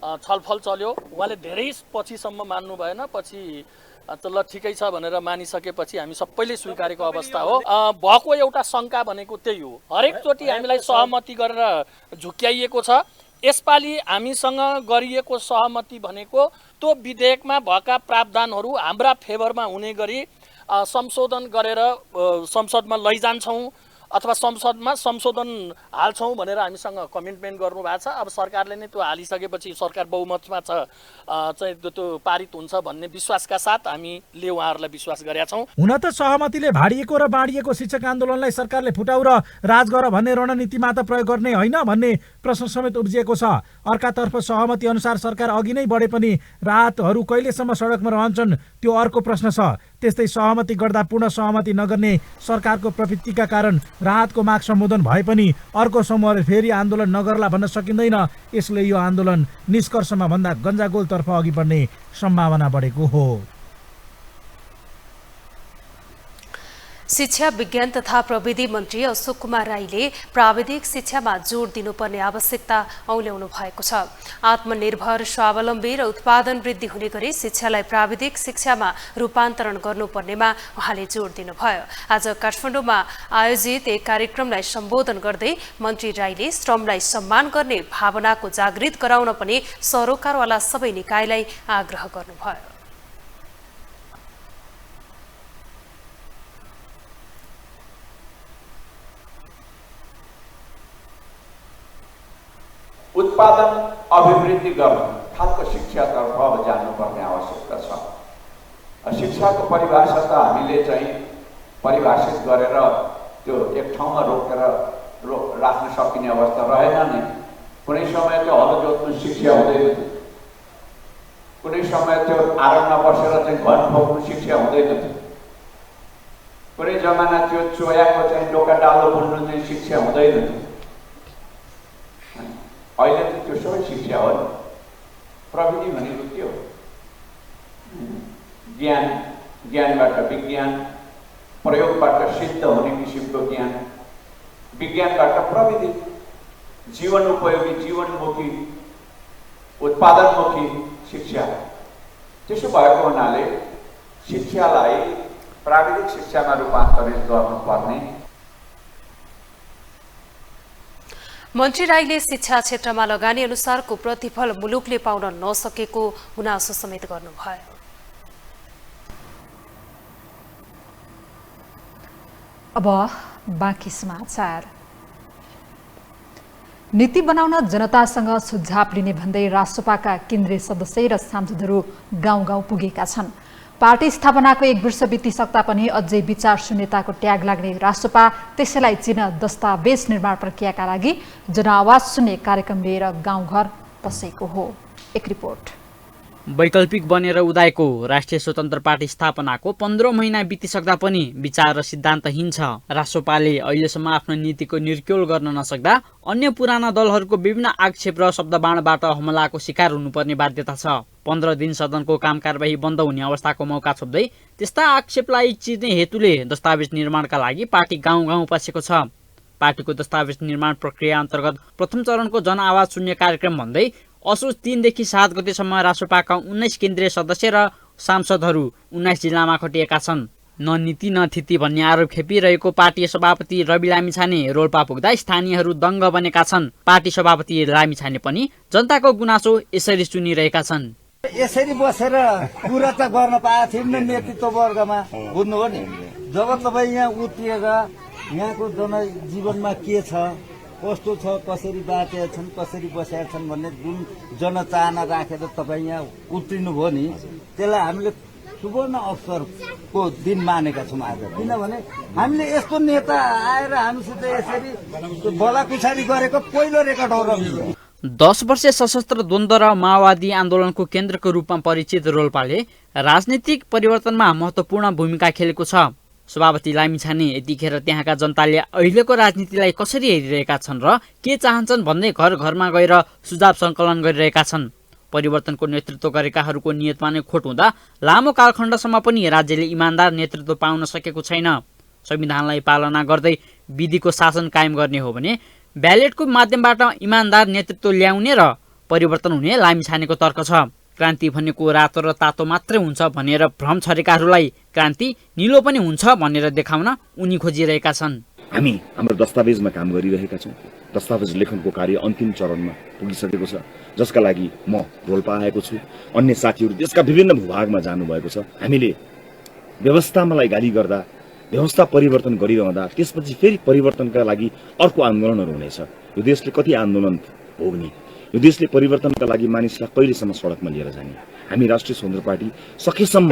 S15: छलफल चल्यो। उहाँले धेरै पछिसम्म मान्नु भएन। पछि ल ठिकै छ भनेर मानिसकेपछि हामी सबैले स्वीकारेको अवस्था हो। भएको एउटा शङ्का भनेको त्यही हो। हरेकचोटि हामीलाई सहमति गरेर झुक्याइएको छ। यसपालि हामीसँग गरिएको सहमति भनेको त्यो विधेयकमा भएका प्रावधानहरू हाम्रा फेभरमा हुने गरी संशोधन गरेर संसदमा लैजान्छौँ अथवा संसदमा संशोधन हाल्छौँ भनेर हामीसँग कमिटमेन्ट गर्नुभएको छ। अब सरकारले नै त्यो हालिसकेपछि सरकार बहुमतमा छ चाहिँ त्यो पारित हुन्छ भन्ने विश्वासका साथ हामीले उहाँहरूलाई विश्वास गरेका छौँ।
S14: हुन त सहमतिले भाडिएको र बाँडिएको शिक्षक आन्दोलनलाई सरकारले फुटाउ र राज गर भन्ने रणनीतिमा त प्रयोग गर्ने होइन भन्ने प्रश्न समेत उब्जिएको छ। अर्कातर्फ सहमति अनुसार सरकार अघि नै बढे पनि राहतहरू कहिलेसम्म सडकमा रहन्छन् त्यो अर्को प्रश्न छ। त्यस्तै सहमति गर्दा पूर्ण सहमति नगर्ने सरकारको प्रवृत्तिका कारण राहतको माग सम्बोधन भए पनि अर्को समूहले फेरि आन्दोलन नगर्ला भन्न सकिँदैन। यसले यो आन्दोलन निष्कर्षमा भन्दा गन्जागोलतर्फ अघि बढ्ने सम्भावना बढेको हो।
S1: शिक्षा विज्ञान तथा प्रविधि मन्त्री अशोक कुमार राईले प्राविधिक शिक्षामा जोड दिनुपर्ने आवश्यकता औल्याउनु भएको छ। आत्मनिर्भर, स्वावलम्बी र उत्पादन वृद्धि हुने गरी शिक्षालाई प्राविधिक शिक्षामा रूपान्तरण गर्नुपर्नेमा उहाँले जोड दिनुभयो। आज काठमाडौँमा आयोजित एक कार्यक्रमलाई सम्बोधन गर्दै मन्त्री राईले श्रमलाई सम्मान गर्ने भावनाको जागृत गराउन पनि सरोकारवाला सबै निकायलाई आग्रह गर्नुभयो।
S16: उत्पादन अभिवृद्धि गर्ने खालको शिक्षातर्फ अब जानुपर्ने आवश्यकता छ। शिक्षाको परिभाषा त हामीले चाहिँ परिभाषित गरेर त्यो एक ठाउँमा रोकेर राख्न सकिने अवस्था रहेन नै। कुनै समय त्यो हलो जोत्नु शिक्षा हुँदैन थियो, कुनै समय त्यो आरममा बसेर चाहिँ घर ठोक्नु शिक्षा हुँदैन थियो, कुनै जमाना त्यो चोयाको चाहिँ डोका डालो बुन्नु चाहिँ शिक्षा हुँदैन थियो। अहिले त त्यो सबै शिक्षा हो। प्रविधि भनेको के हो? ज्ञान, ज्ञानबाट विज्ञान, प्रयोगबाट सिद्ध हुने किसिमको ज्ञान, विज्ञानबाट प्रविधि, जीवन उपयोगी, जीवनमुखी, उत्पादनमुखी शिक्षा। त्यसो भएको हुनाले शिक्षालाई प्राविधिक शिक्षामा रूपान्तरित गर्नुपर्ने।
S1: मन्त्री राईले शिक्षा क्षेत्रमा लगानी अनुसारको प्रतिफल मुलुकले पाउन नसकेको गुनासो समेत गर्नुभयो।
S2: अब बाँकी समाचार। नीति बनाउन जनतासँग सुझाव लिने भन्दै राष्ट्रपाका केन्द्रीय सदस्य र सांसदहरू गाउँ गाउँ पुगेका छन्। पार्टी स्थापनाको 1 वर्ष बितिसक्दा पनि अझै विचार शून्यताको ट्याग लाग्ने राष्ट्रपा त्यसैलाई चिन्न दस्तावेज निर्माण प्रक्रियाका लागि जनआवाज सुन्ने कार्यक्रम लिएर गाउँघर बसेको हो। एक रिपोर्ट।
S17: वैकल्पिक बनेर उदाएको राष्ट्रिय स्वतन्त्र पार्टी स्थापनाको 15 महिना बितिसक्दा पनि विचार र सिद्धान्तहीन छ। राष्ट्रपाले अहिलेसम्म आफ्नो नीतिको निर्क्योल गर्न नसक्दा अन्य पुराना दलहरूको विभिन्न आक्षेप र शब्दबाणबाट हमलाको शिकार हुनुपर्ने बाध्यता छ। 15 दिन सदनको काम कारबाही बन्द हुने अवस्थाको मौका छोप्दै त्यस्ता आक्षेपलाई चिर्ने हेतुले दस्तावेज निर्माणका लागि पार्टी गाउँ गाउँ पसेको छ। पार्टीको दस्तावेज निर्माण प्रक्रिया अन्तर्गत प्रथम चरणको जनआवाज सुन्ने कार्यक्रम भन्दै असोज 3 देखि 7 गतेसम्म राष्ट्रपाका 19 केन्द्रीय सदस्य र सांसदहरू 19 जिल्लामा खटिएका छन्। न नीति न थिति भन्ने आरोप खेपिरहेको पार्टी सभापति रवि लामिछाने रोल्पा पुग्दा स्थानीयहरू दङ्ग बनेका छन्। पार्टी सभापति लामिछाने पनि जनताको गुनासो यसरी सुनिरहेका छन्।
S18: यसरी बसेर कुरा त गर्न पाएको थिएन नेतृत्व वर्गमा, बुझ्नु हो नि। जब तपाईँ यहाँ उत्रिएर यहाँको जनजीवनमा के छ, कस्तो छ, कसरी बाँचेका छन्, कसरी बसेका छन् भन्ने जुन जनचाहना राखेर तपाईँ यहाँ उत्रिनु भयो नि, त्यसलाई हामीले सुवर्ण अवसरको दिन मानेका छौँ आज। किनभने हामीले यस्तो नेता आएर हामीसित यसरी बलाकुसारी गरेको पहिलो रेकर्ड हो।
S17: 10 वर्षे सशस्त्र द्वन्द्व र माओवादी आन्दोलनको केन्द्रको रूपमा परिचित रोल्पाले राजनीतिक परिवर्तनमा महत्त्वपूर्ण भूमिका खेलेको छ। सभापति लामिछाने यतिखेर त्यहाँका जनताले अहिलेको राजनीतिलाई कसरी हेरिरहेका छन् र के चाहन्छन् भन्दै घर घरमा गएर सुझाव सङ्कलन गरिरहेका छन्। परिवर्तनको नेतृत्व गरेकाहरूको नियतमा नै खोट हुँदा लामो कालखण्डसम्म पनि राज्यले इमान्दार नेतृत्व पाउन सकेको छैन। संविधानलाई पालना गर्दै विधिको शासन कायम गर्ने हो भने ब्यालेटको माध्यमबाट इमान्दार नेतृत्व ल्याउने र परिवर्तन हुने लामिछानेको तर्क छ। क्रान्ति भनेको रातो र तातो मात्रै हुन्छ भनेर भ्रम छरेकाहरूलाई क्रान्ति निलो पनि हुन्छ भनेर देखाउन उनी खोजिरहेका छन्।
S19: हामी हाम्रो दस्तावेजमा काम गरिरहेका छौँ। दस्तावेज लेखनको कार्य अन्तिम चरणमा पुगिसकेको छ, जसका लागि म रोल्पा आएको छु। अन्य साथीहरू देशका विभिन्न भूभागमा जानुभएको छ। हामीले व्यवस्थालाई गाली गर्दा व्यवस्था परिवर्तन गरिरहँदा त्यसपछि फेरि परिवर्तनका लागि अर्को आन्दोलनहरू हुनेछ। यो देशले कति आन्दोलन भोग्ने, यो देशले परिवर्तनका लागि मानिसलाई कहिलेसम्म सडकमा लिएर जाने। हामी राष्ट्रिय स्वतन्त्र पार्टी सकेसम्म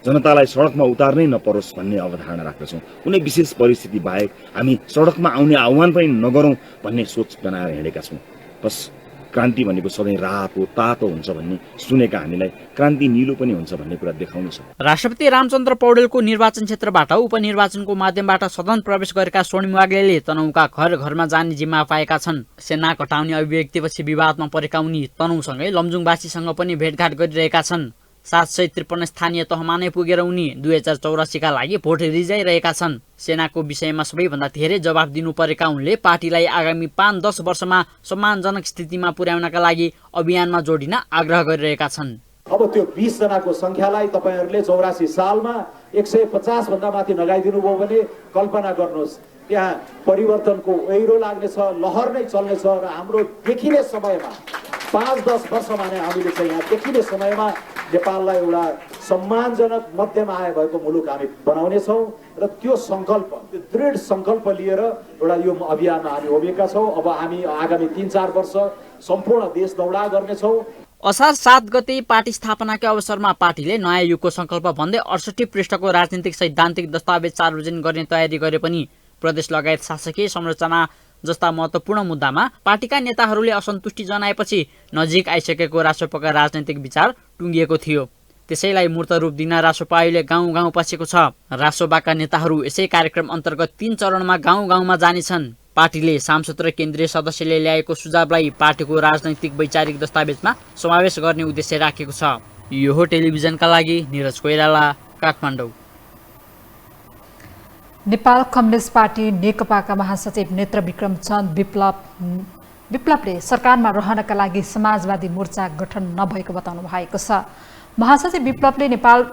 S19: जनतालाई सडकमा उतार्नै नपरोस् भन्ने अवधारणा राख्दछौँ। कुनै विशेष परिस्थिति बाहेक हामी सडकमा आउने आह्वान पनि नगरौँ भन्ने सोच बनाएर हिँडेका छौँ। बस क्रान्ति भनेको सधैँ रातो तातो हुन्छ भन्ने सुनेका हामीलाई क्रान्ति निलो पनि हुन्छ भन्ने कुरा देखाउनु छ।
S17: राष्ट्रपति रामचन्द्र पौडेलको निर्वाचन क्षेत्रबाट उपनिर्वाचनको माध्यमबाट सदन प्रवेश गरेका स्वर्णिम वाग्लेले तनहुँका घर घरमा जाने जिम्मा पाएका छन्। सेना घटाउने अभिव्यक्तिपछि विवादमा परेका उनी तनहुँसँगै लमजुङवासीसँग पनि भेटघाट गरिरहेका छन्। 753 स्थानीय तहमा नै पुगेर उनी 2084 लागि भोट रिजाइरहेका छन्। सेनाको विषयमा सबैभन्दा धेरै जवाफ दिनु परेका उनले पार्टीलाई आगामी 5-10 वर्षमा सम्मानजनक स्थितिमा पुर्याउनका लागि अभियानमा जोडिन आग्रह गरिरहेका छन्।
S20: अब त्यो 20 जनाको संख्यालाई तपाईहरुले 84 सालमा 150 भन्दा माथि लगाइदिनु भयो भने कल्पना गर्नुहोस् त्यहाँ परिवर्तनको ओइरो लाग्नेछ, लहर नै चल्नेछ र हाम्रो देखिने समयमा 5-10 वर्षमा नै हामीले चाहिँ यहाँ देखिने समयमा नेपाललाई एउटा सम्मानजनक मध्यम आय भएको मुलुक हामी बनाउने छौं र त्यो संकल्प, त्यो दृढ संकल्प लिएर एउटा यो अभियानमा हामी उभिएका छौं। अब हामी आगामी 3-4 वर्ष सम्पूर्ण देश दौडा गर्ने छौं।
S17: असार 7 गते पार्टी स्थापनाको अवसरमा पार्टीले नयाँ युगको संकल्प भन्दै 68 पृष्ठको राजनीतिक सैद्धान्तिक दस्तावेज सार्वजनिक गर्ने तयारी गरे पनि प्रदेश लगायत शासकीय संरचना जस्ता महत्त्वपूर्ण मुद्दामा पार्टीका नेताहरूले असन्तुष्टि जनाएपछि नजिक आइसकेको रासोपाका राजनैतिक विचार टुङ्गिएको थियो। त्यसैलाई मूर्त रूप दिन रासोपा अहिले गाउँ गाउँ पसेको छ। रासोपाका नेताहरू यसै कार्यक्रम अन्तर्गत 3 चरणमा गाउँ गाउँमा जानेछन्। पार्टीले सांसद र केन्द्रीय सदस्यले ल्याएको सुझावलाई पार्टीको राजनैतिक वैचारिक दस्तावेजमा समावेश गर्ने उद्देश्य राखेको छ। यो हो टेलिभिजनका लागि निरज कोइराला, काठमाडौँ।
S2: नेपाल कम्युनिस्ट पार्टी नेकपाका महासचिव नेत्र विक्रम चन्द विप्लवले सरकारमा रहनका लागि समाजवादी मोर्चा गठन नभएको बताउनु भएको छ। महासचिव विप्लवले नेपाल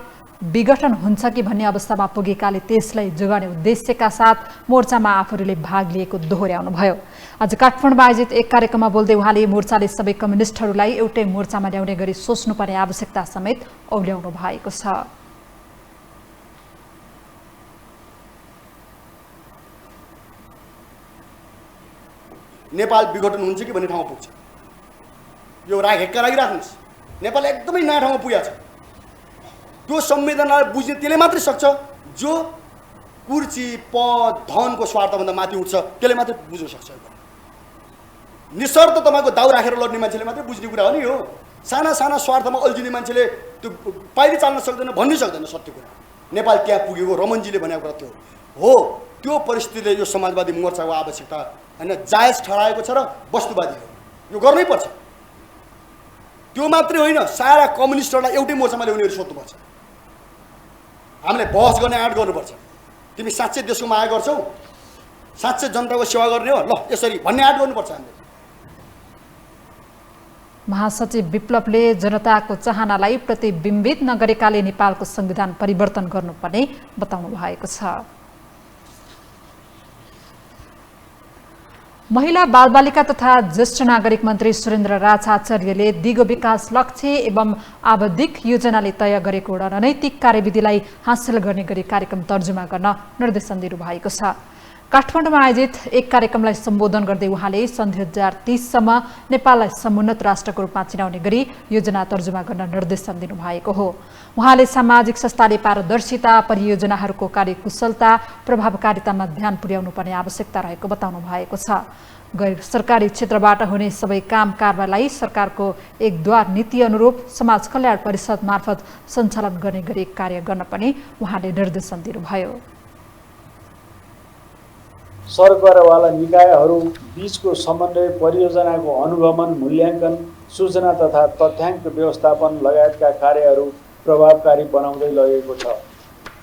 S2: विघटन हुन्छ कि भन्ने अवस्थामा पुगेकाले त्यसलाई जोगाउने उद्देश्यका साथ मोर्चामा आफूहरूले भाग लिएको दोहोर्याउनु भयो। आज काठमाडौँमा आयोजित एक कार्यक्रममा बोल्दै उहाँले मोर्चाले सबै कम्युनिस्टहरूलाई एउटै मोर्चामा ल्याउने गरी सोच्नुपर्ने आवश्यकता समेत औल्याउनु भएको छ।
S21: नेपाल विघटन हुन्छ कि भन्ने ठाउँमा पुग्छ। यो राग हेक्का राखिराख्नुहोस्, नेपाल एकदमै नयाँ ठाउँमा पुगेको छ। त्यो संवेदनालाई बुझ्ने त्यसले मात्रै सक्छ जो कुर्सी पद धनको स्वार्थभन्दा माथि उठ्छ, त्यसले मात्रै बुझ्न सक्छ। निशर्त तपाईँको दाउ राखेर लड्ने मान्छेले मात्रै बुझ्ने कुरा हो नि यो। साना साना स्वार्थमा अल्झिने मान्छेले त्यो पाइले चाल्न सक्दैन, भन्नै सक्दैन सत्य कुरा। नेपाल त्यहाँ पुगेको रमनजीले भनेको कुरा त्यो हो। त्यो परिस्थितिले यो समाजवादी मोर्चाको आवश्यकता होइन जायज ठहराएको छ र वस्तुवादी हो, यो गर्नै पर्छ। त्यो मात्रै होइन, सारा कम्युनिस्टहरूलाई एउटै मोर्चामा ल्याउने गरी सोध्नुपर्छ। हामीले बहस गर्ने आँट गर्नुपर्छ। तिमी साँच्चै देशको माया गर्छौ, साँच्चै जनताको सेवा गर्ने हो, ल यसरी भन्ने आँट गर्नुपर्छ हामीले।
S2: महासचिव विप्लवले जनताको चाहनालाई प्रतिबिम्बित नगरेकाले नेपालको संविधान परिवर्तन गर्नुपर्ने बताउनु भएको छ। महिला बालबालिका तथा ज्येष्ठ नागरिक मन्त्री सुरेन्द्र राज आचार्यले दिगो विकास लक्ष्य एवं आवधिक योजनाले तय गरेको रणनैतिक कार्यविधिलाई हासिल गर्ने गरी कार्यक्रम तर्जुमा गर्न निर्देशन दिनुभएको छ। काठमाडौँमा आयोजित एक कार्यक्रमलाई सम्बोधन गर्दै उहाँले सन् 2030 सम्म नेपाललाई समुन्नत राष्ट्रको रूपमा चिनाउने गरी योजना तर्जुमा गर्न निर्देशन दिनुभएको हो। उहाँले सामाजिक संस्थाले पारदर्शिता, परियोजनाहरूको कार्यकुशलता, प्रभावकारितामा ध्यान पुर्याउनु पर्ने आवश्यकता रहेको बताउनु भएको छ। गैर सरकारी क्षेत्रबाट हुने सबै काम कारबारलाई सरकारको एक द्वार नीति अनुरूप समाज कल्याण परिषद मार्फत सञ्चालन गर्ने गरी कार्य गर्न पनि उहाँले निर्देशन दिनुभयो।
S22: सरकारवाला निकायहरू बीचको समन्वय, परियोजनाको अनुगमन, मूल्याङ्कन, सूचना तथा तथ्याङ्क व्यवस्थापन लगायतका कार्यहरू प्रभावकारी बनाउँदै लगेको छ।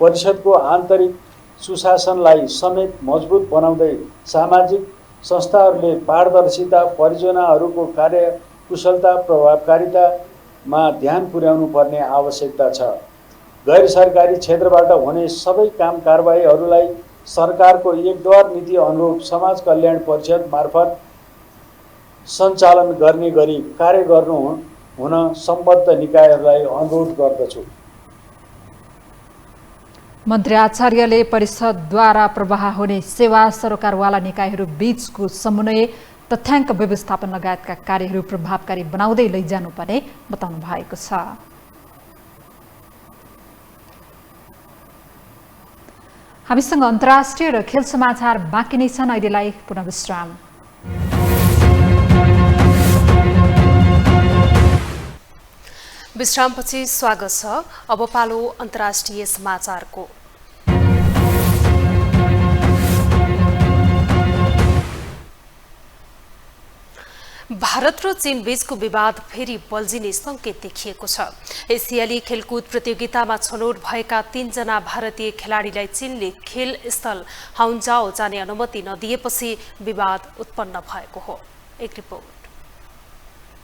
S22: परिषदको आन्तरिक सुशासनलाई समेत मजबुत बनाउँदै सामाजिक संस्थाहरूले पारदर्शिता, परियोजनाहरूको कार्यकुशलता, प्रभावकारितामा ध्यान पुर्याउनु पर्ने आवश्यकता छ। गैर सरकारी क्षेत्रबाट हुने सबै काम कारबाहीहरूलाई सरकारको एकद्वार नीति अनुरूप समाज कल्याण परिषद मार्फत सञ्चालन गर्ने गरी कार्य गर्नु हुन सम्बद्ध निकायहरूलाई अनुरोध गर्दछु।
S2: मन्त्री आचार्यले परिषदद्वारा प्रवाह हुने सेवा, सरकारवाला निकायहरू बीचको समन्वय, तथ्याङ्क व्यवस्थापन लगायतका कार्यहरू प्रभावकारी बनाउँदै लैजानुपर्ने बताउनु भएको छ। हामीसँग अन्तर्राष्ट्रिय र खेल समाचार बाँकी नै छन्। अहिलेलाई पुनः विश्राम।
S1: विश्रामपछि स्वागत छ। अब पालो अन्तर्राष्ट्रिय समाचारको। भारत र चीन बीचको विवाद फेरि बल्झिने संकेत देखिएको छ। एसियाली खेलकुद प्रतियोगितामा छनौट भएका 3 जना भारतीय खेलाडीलाई चीनले खेल स्थल हाउन्जाओ जाने अनुमति नदिएपछि विवाद उत्पन्न भएको हो। एक रिपोर्ट।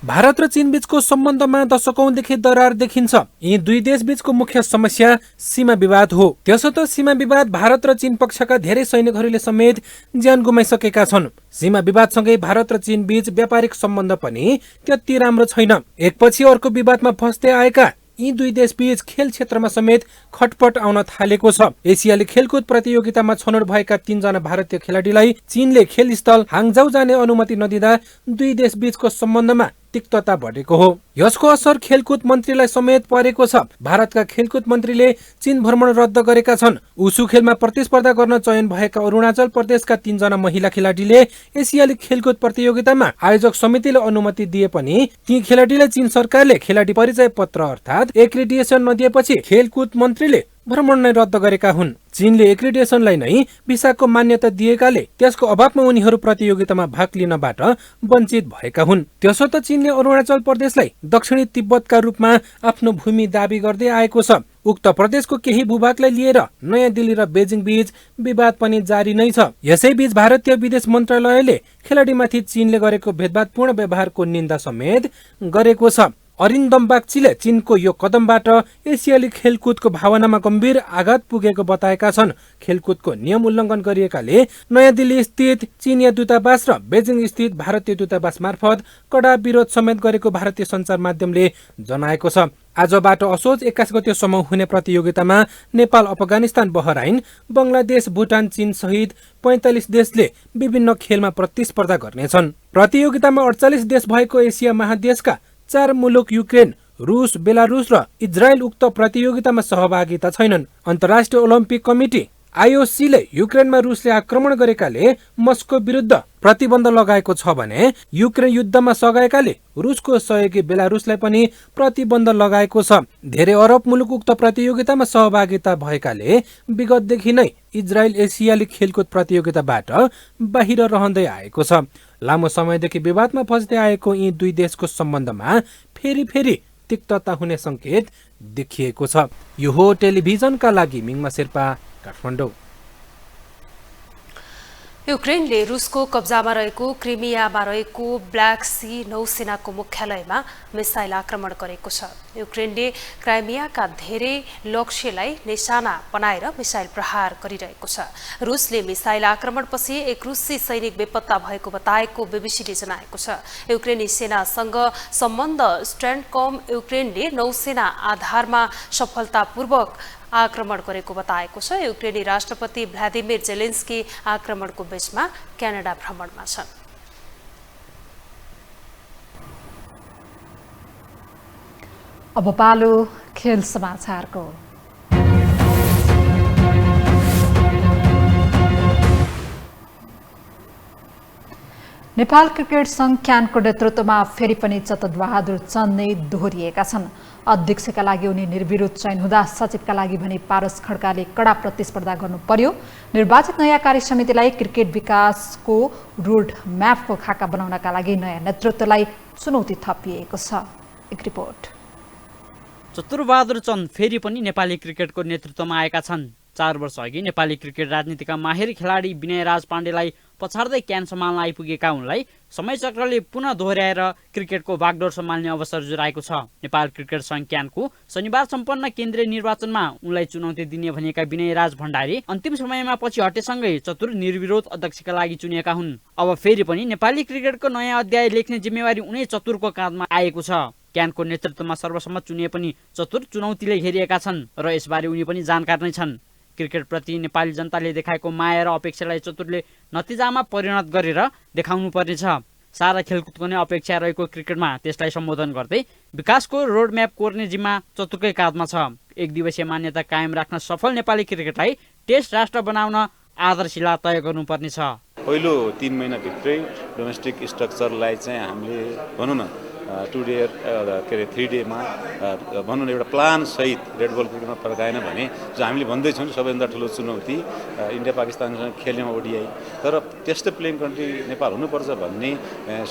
S11: भारत र चीन बीचको सम्बन्धमा दशकौंदेखि दरार देखिन्छ। यी दुई देश बीचको मुख्य समस्या सीमा विवाद हो। त्यसो त सीमा विवाद भारत र चीन पक्षका धेरै सैनिकहरूले समेत ज्यान गुमाइसकेका छन्। सीमा विवादसँगै भारत र चीन बीच व्यापारिक सम्बन्ध पनि त्यति राम्रो छैन। एकपछि अर्को विवादमा फस्दै आएका यी दुई देश बीच खेल क्षेत्रमा समेत खटपट आउन थालेको छ। एसियाली खेलकुद प्रतियोगितामा छनौट भएका 3 जना भारतीय खेलाडीलाई चीनले खेल स्थल हाङजाउ जाने अनुमति नदिँदा दुई देश बीचको सम्बन्धमा तिक्तता बढेको हो। यसको असर खेलकुद मन्त्रीलाई समेत परेको छ। भारतका खेलकुद मन्त्रीले चीन भ्रमण रद्द गरेका छन्। उसु खेलमा प्रतिस्पर्धा गर्न चयन भएका अरुणाचल प्रदेशका 3 जना महिला खेलाडीले एसियाली खेलकुद प्रतियोगितामा आयोजक समितिले अनुमति दिए पनि ती खेलाडीलाई चीन सरकारले खेलाडी परिचय पत्र अर्थात् एक्रिडिएसन नदिएपछि खेलकुद मन्त्रीले भ्रमण नै रद्द गरेका हुन्। चीनले एक्रिडिएसनलाई नै भिसाको मान्यता दिएकाले त्यसको अभावमा उनीहरू प्रतियोगितामा भाग लिनबाट वञ्चित भएका हुन्। त्यसो त चीनले अरुणाचल प्रदेशलाई दक्षिणी तिब्बतका रूपमा आफ्नो भूमि दाबी गर्दै आएको छ। उक्त प्रदेशको केही भूभागलाई लिएर नयाँ दिल्ली र बेजिङ बीच विवाद पनि जारी नै छ। यसैबीच भारतीय विदेश मन्त्रालयले खेलाडीमाथि चीनले गरेको भेदभावपूर्ण व्यवहारको निन्दा समेत गरेको छ। अरिन्दम बागचीले चीनको यो कदमबाट एसियाली खेलकुदको भावनामा गम्भीर आघात पुगेको बताएका छन्। खेलकुदको नियम उल्लङ्घन गरिएकाले नयाँ दिल्ली स्थित चीनिया दूतावास र बेजिङ स्थित भारतीय दूतावास मार्फत कडा विरोध समेत गरेको भारतीय सञ्चार माध्यमले जनाएको छ। आजबाट असोज 21 गतेसम्म हुने प्रतियोगितामा नेपाल, अफगानिस्तान, बहराइन, बंगलादेश, भुटान, चीन सहित 45 देशले विभिन्न खेलमा प्रतिस्पर्धा गर्नेछन्। प्रतियोगितामा 48 देश भएको एसिया महादेशका 4 मुलुक युक्रेन, रुस, बेलारुस र इजरायल उक्त प्रतियोगितामा सहभागिता छैनन्। अन्तर्राष्ट्रिय ओलम्पिक कमिटी IOC ले युक्रेनमा रुसले आक्रमण गरेकाले मस्को विरुद्ध प्रतिबन्ध लगाएको छ भने युक्रेन युद्धमा सगाएकाले रुसको सहयोगी बेलारुसलाई पनि प्रतिबन्ध लगाएको छ। धेरै अरब मुलुक उक्त प्रतियोगितामा सहभागिता भएकाले विगतदेखि नै इजरायल एसियाली खेलकुद प्रतियोगिताबाट बाहिर रहँदै आएको छ। लामो समयदेखि विवादमा फस्दै आएको यी दुई देशको सम्बन्धमा फेरि तिक्तता हुने संकेत देखिएको छ। यो हो टेलिभिजनका लागि मिङमा शेर्पा, काठमाडौँ।
S1: युक्रेनले रुसको कब्जामा रहेको क्रिमियामा रहेको ब्ल्याक सी नौसेनाको मुख्यालयमा मिसाइल आक्रमण गरेको छ। युक्रेनले क्राइमियाका धेरै लक्ष्यलाई निशाना बनाएर मिसाइल प्रहार गरिरहेको छ। रुसले मिसाइल आक्रमणपछि एक रुसी सैनिक बेपत्ता भएको बताएको बीबीसीले जनाएको छ। युक्रेनी सेनासँग सम्बन्ध स्ट्यान्डकम युक्रेनले नौसेना आधारमा सफलतापूर्वक आक्रमण गरेको बताएको छ। युक्रेनी राष्ट्रपति भ्लादिमिर जेलेन्स्की आक्रमणको बीचमा क्यानाडा भ्रमणमा छन्।
S2: अब पालो खेल समाचारको। नेपाल क्रिकेट संघ क्यानको नेतृत्वमा फेरि पनि चतुर बहादुर चन्द नै दोहोरिएका छन्। अध्यक्षका लागि उनी निर्विरोध चयन हुँदा सचिवका लागि भने पारस खड्काले कडा प्रतिस्पर्धा गर्नु पर्यो। निर्वाचित नयाँ कार्य समितिलाई क्रिकेट विकासको रोड म्यापको खाका बनाउनका लागि नयाँ नेतृत्वलाई चुनौती थपिएको छ। एक रिपोर्ट।
S17: चतुर बहादुर चन्द फेरि पनि नेपाली क्रिकेटको नेतृत्वमा आएका छन्। 4 वर्ष अघि नेपाली क्रिकेट राजनीतिका माहिर खेलाडी विनयराज पाण्डेलाई पछाड्दै क्यान सम्हाल्न आइपुगेका उनलाई समयचक्रले पुनः दोहोर्याएर क्रिकेटको बागडोर सम्हाल्ने अवसर जुराएको छ। नेपाल क्रिकेट संघ क्यानको शनिबार सम्पन्न केन्द्रीय निर्वाचनमा उनलाई चुनौती दिने भनेका विनयराज भण्डारी अन्तिम समयमा पछि हटेसँगै चतुर निर्विरोध अध्यक्षका लागि चुनिएका हुन्। अब फेरि पनि नेपाली क्रिकेटको नयाँ अध्याय लेख्ने जिम्मेवारी उनै चतुरको काँधमा आएको छ। क्यानको नेतृत्वमा सर्वसम्मत चुनिए पनि चतुर चुनौतीले घेरिएका छन् र यसबारे उनी पनि जानकार नै छन्। क्रिकेटप्रति नेपाली जनताले देखाएको माया र अपेक्षालाई चतुरले नतिजामा परिणत गरेर देखाउनु पर्नेछ। सारा खेलकुदको नै अपेक्षा रहेको क्रिकेटमा त्यसलाई सम्बोधन गर्दै विकासको रोडम्याप कोर्ने जिम्मा चतुरकै काँधमा छ। एक दिवसीय मान्यता कायम राख्न सफल नेपाली क्रिकेटलाई टेस्ट राष्ट्र बनाउन आधारशिला तय गर्नुपर्नेछ।
S3: पहिलो 3 महिनाभित्रै डोमेस्टिक स्ट्रक्चरलाई चाहिँ हामीले भनौँ न 2 डे के अरे 3 डेमा भनौँ न एउटा प्लानसहित रेड बल क्रिकेटमा फर्काएन भने जो हामीले भन्दैछौँ सबैभन्दा ठुलो चुनौती इन्डिया पाकिस्तानसँग खेल्नेमा ओडिआई तर टेस्ट प्लेइङ कन्ट्री नेपाल हुनुपर्छ भन्ने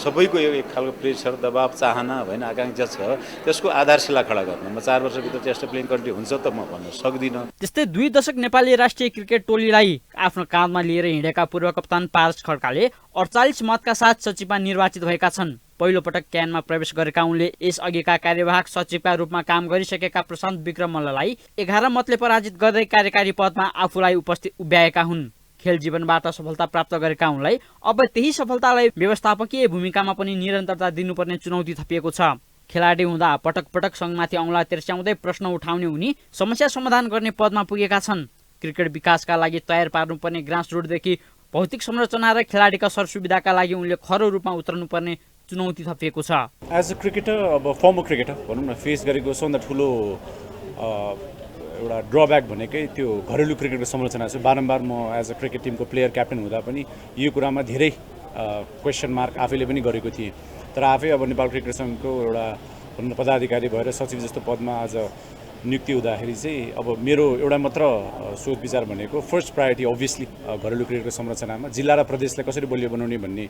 S3: सबैको एक खालको प्रेसर दबाव चाहना होइन आकाङ्क्षा छ त्यसको आधारशिला खडा गर्न म 4 वर्षभित्र टेस्ट प्लेइङ कन्ट्री हुन्छ त म भन्न सक्दिनँ।
S17: त्यस्तै 2 दशक नेपाली राष्ट्रिय क्रिकेट टोलीलाई आफ्नो काँधमा लिएर हिँडेका पूर्व कप्तान पारस खड्काले 48 मतका साथ सचिवमा निर्वाचित भएका छन्। पहिलो पटक क्यानमा प्रवेश गरेका उनले यसअघिका कार्यवाहक सचिवका रूपमा काम गरिसकेका प्रशान्त विक्रम मल्ललाई 11 मतले पराजित गर्दै कार्यकारी पदमा आफूलाई उपस्थित उभ्याएका हुन्। खेल जीवनबाट सफलता प्राप्त गरेका उनलाई अब त्यही सफलतालाई व्यवस्थापकीय भूमिकामा पनि निरन्तरता दिनुपर्ने चुनौती थपिएको छ। खेलाडी हुँदा पटक पटक सङ्घमाथि औँला तेर्स्याउँदै प्रश्न उठाउने उनी समस्या समाधान गर्ने पदमा पुगेका छन्। क्रिकेट विकासका लागि तयार पार्नुपर्ने ग्रासरुटदेखि भौतिक संरचना र खेलाडीका सरसुविधाका लागि उनले खरो रूपमा उत्रनुपर्ने चुनौती थपिएको छ।
S4: एज अ क्रिकेटर अब फर्मर क्रिकेटर भनौँ न फेस गरेको सबभन्दा ठुलो एउटा ड्रब्याक भनेकै त्यो घरेलु क्रिकेटको संरचना छ। बारम्बार म एज अ क्रिकेट टिमको प्लेयर क्याप्टेन हुँदा पनि यो कुरामा धेरै क्वेसन मार्क आफैले पनि गरेको थिएँ। तर आफै अब नेपाल क्रिकेट सङ्घको एउटा भनौँ न पदाधिकारी भएर सचिव जस्तो पदमा आज नियुक्ति हुँदाखेरि चाहिँ अब मेरो एउटा मात्र सोच विचार भनेको फर्स्ट प्रायोरिटी अभियसली घरेलु क्रिकेटको संरचनामा जिल्ला र प्रदेशलाई कसरी बलियो बनाउने भन्ने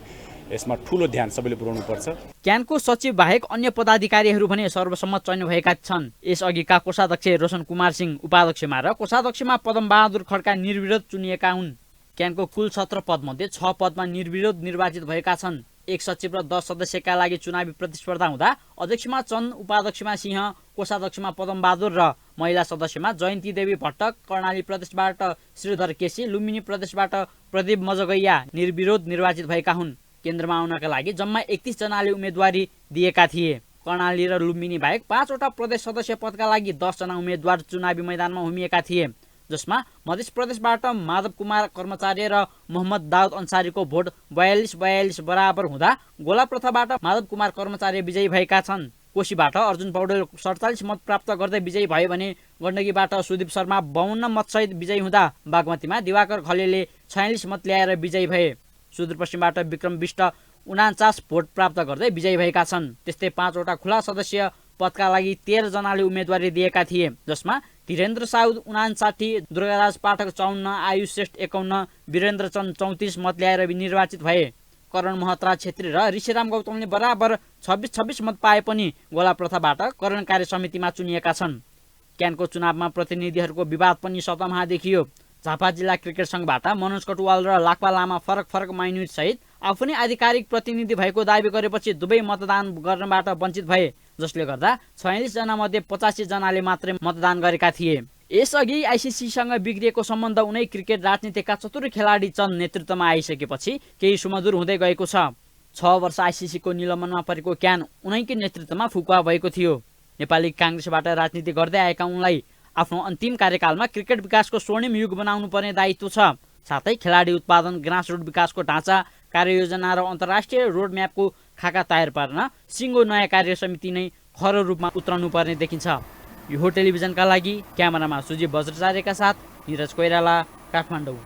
S4: यसमा ठुलो ध्यान सबैले पुर्याउनुपर्छ।
S17: क्यानको सचिव बाहेक अन्य पदाधिकारीहरू भने सर्वसम्मत चयन भएका छन्। यसअघिका कोषाध्यक्ष रोशन कुमार सिंह उपाध्यक्षमा र कोषाध्यक्षमा पदमबहादुर खड्का निर्विरोध चुनिएका हुन्। क्यानको कुल 17 पदमध्ये 6 पदमा निर्विरोध निर्वाचित भएका छन्। 1 सचिव र 10 सदस्यका लागि चुनावी प्रतिस्पर्धा हुँदा अध्यक्षमा चन्द, उपाध्यक्षमा सिंह, कोषाध्यक्षमा पदमबहादुर र महिला सदस्यमा जयन्ती देवी भट्ट, कर्णाली प्रदेशबाट श्रीधर केसी, लुम्बिनी प्रदेशबाट प्रदीप मजगैया निर्विरोध निर्वाचित भएका हुन्। केन्द्रमा आउनका लागि जम्मा 31 जनाले उम्मेदवारी दिएका थिए। कर्णाली र लुम्बिनी बाहेक 5 वटा प्रदेश सदस्य पदका लागि 10 जना उम्मेदवार चुनावी मैदानमा उभिएका थिए, जसमा मध्य प्रदेशबाट माधव कुमार कर्मचारी र मोहम्मद दाउद अन्सारीको भोट 42-42 बराबर हुँदा गोलाप्रथाबाट माधव कुमार कर्मचारी विजयी भएका छन्। कोशीबाट अर्जुन पौडेल 47 मत प्राप्त गर्दै विजयी भयो भने गण्डकीबाट सुदीप शर्मा 52 मतसहित विजयी हुँदा बागमतीमा दिवाकर खलेलले 46 मत ल्याएर विजयी भए। सुदूरपश्चिमबाट विक्रम विष्ट 49 भोट प्राप्त गर्दै विजयी भएका छन्। त्यस्तै 5 वटा खुला सदस्य पदका लागि 13 जनाले उम्मेदवारी दिएका थिए, जसमा धीरेन्द्र साउद 59, दुर्गाराज पाठक 54, आयुष श्रेष्ठ 51, वीरेन्द्र चन्द 34 मत ल्याएर निर्वाचित भए। करण महत्रा छेत्री र ऋषिराम गौतमले बराबर 26-26 मत पाए पनि गोलाप्रथाबाट करण कार्य समितिमा चुनिएका छन्। क्यानको चुनावमा प्रतिनिधिहरूको विवाद पनि सतहमा देखियो। झापा जिल्ला क्रिकेट सङ्घबाट मनोज कटुवाल र लाक्पा लामा फरक माइनोरिटी सहित आफू नै आधिकारिक प्रतिनिधि भएको दावी गरेपछि दुवै मतदान गर्नबाट वञ्चित भए, जसले गर्दा 46 जना मध्ये 85 जनाले मात्रै मतदान गरेका थिए। यसअघि आइसिसीसँग बिग्रिएको सम्बन्ध उनै क्रिकेट राजनीतिका चतुर खेलाडी चन्द नेतृत्वमा आइसकेपछि केही सुमधुर हुँदै गएको छ। 6 वर्ष आइसिसीको निलम्बनमा परेको क्यान उनैकै नेतृत्वमा फुकुवा भएको थियो। नेपाली काङ्ग्रेसबाट राजनीति गर्दै आएका उनलाई आफ्नो अन्तिम कार्यकालमा क्रिकेट विकासको स्वर्णिम युग बनाउनु पर्ने दायित्व छ। साथै खेलाडी उत्पादन, ग्रासरुट विकासको ढाँचा, कार्ययोजना र अन्तर्राष्ट्रिय रोडम्यापको खाका तयार पार्न सिङ्गो नयाँ कार्य समिति नै खरो रूपमा उत्रनु पर्ने देखिन्छ। यो हो टेलिभिजनका लागि क्यामेरामा सुजीव वज्राचार्यका साथ निरज कोइराला, काठमाडौँ।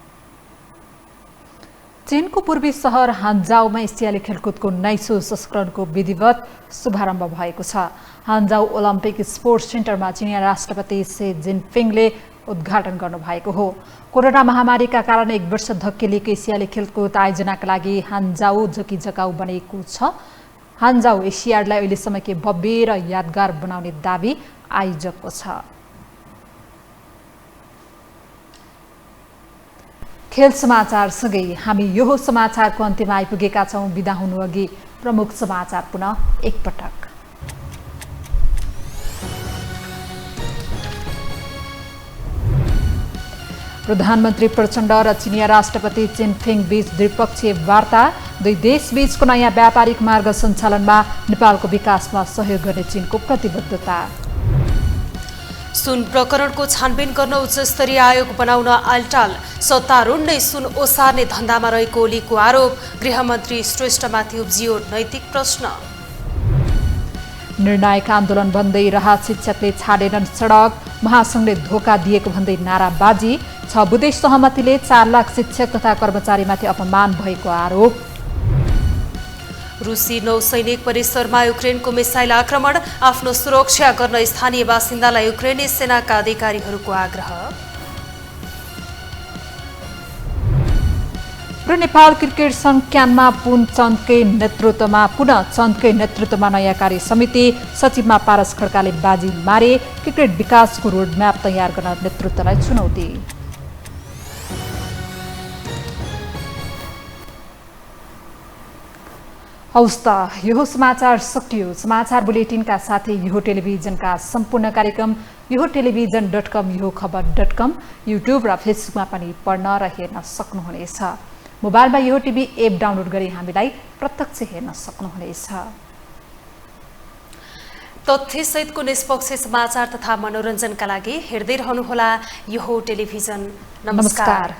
S2: चीनको पूर्वी सहर हान्जाउमा एसियाली खेलकुदको 9औं संस्करणको विधिवत शुभारम्भ भएको छ। हान्जाउ ओलम्पिक स्पोर्ट्स सेन्टरमा चिनिया राष्ट्रपति सी जिनपिङले उद्घाटन गर्नुभएको हो। कोरोना महामारीका कारण 1 वर्ष धक्केलिएको एसियाली खेलकुद आयोजनाका लागि हान्जाउ झकिझकाउ बनेको छ। हान्जाउ एसियाडलाई अहिलेसम्मकै भव्य र यादगार बनाउने दाबी आयोजकको छ। खेल समाचार सँगै हामी यो समाचारको अन्त्यमा आइपुगेका छौं। बिदा हुनु अघि प्रमुख समाचार पुनः एकपटक। प्रधानमन्त्री प्रचण्ड र चिनिया राष्ट्रपति जिनपिङ बीच द्विपक्षीय वार्ता। दुई देश बीचको नयाँ व्यापारिक मार्ग सञ्चालनमा नेपालको विकासमा सहयोग गर्ने चीनको प्रतिबद्धता।
S1: सुन प्रकरणको छानबिन गर्न उच्चस्तरीय आयोग बनाउन आलटाल। सत्तारूढ नै सुन ओसार्ने धन्दामा रहेको ओलीको आरोप। गृहमन्त्री श्रेष्ठमाथि उब्जियो नैतिक प्रश्न।
S2: निर्णायक आन्दोलन भन्दै राहत शिक्षकले छाडेनन् सडक। महासंघले धोका दिएको भन्दै नाराबाजी। 6 बुँदे सहमतिले 4 लाख शिक्षक तथा कर्मचारीमाथि अपमान भएको आरोप।
S1: रुसी नौसैनिक परिसरमा युक्रेनको मिसाइल आक्रमण, आफ्नो सुरक्षा गर्न स्थानीय बासिन्दालाई युक्रेनी सेनाका अधिकारीहरूको आग्रह।
S2: र नेपाल क्रिकेट संघ क्यानमा पुनः चन्दकै नेतृत्वमा नयाँ कार्य समिति, सचिवमा पारस खड्काले बाजी मारे। क्रिकेट विकासको रोडम्याप तयार गर्न नेतृत्वलाई चुनौती। हौस् त यो समाचार सकियो। समाचार बुलेटिनका साथै यो टेलिभिजनका सम्पूर्ण कार्यक्रम यो टेलिभिजन.com, यो खबर.com, युट्युब र फेसबुकमा पनि पढ्न र हेर्न सक्नुहुनेछ। मोबाइलमा यो टिभी एप डाउनलोड गरी हामीलाई प्रत्यक्ष हेर्न सक्नुहुनेछ।
S1: तथ्यसहितको निष्पक्ष समाचार तथा मनोरञ्जनका लागि हेर्दै रहनुहोला यो टेलिभिजन। नमस्कार।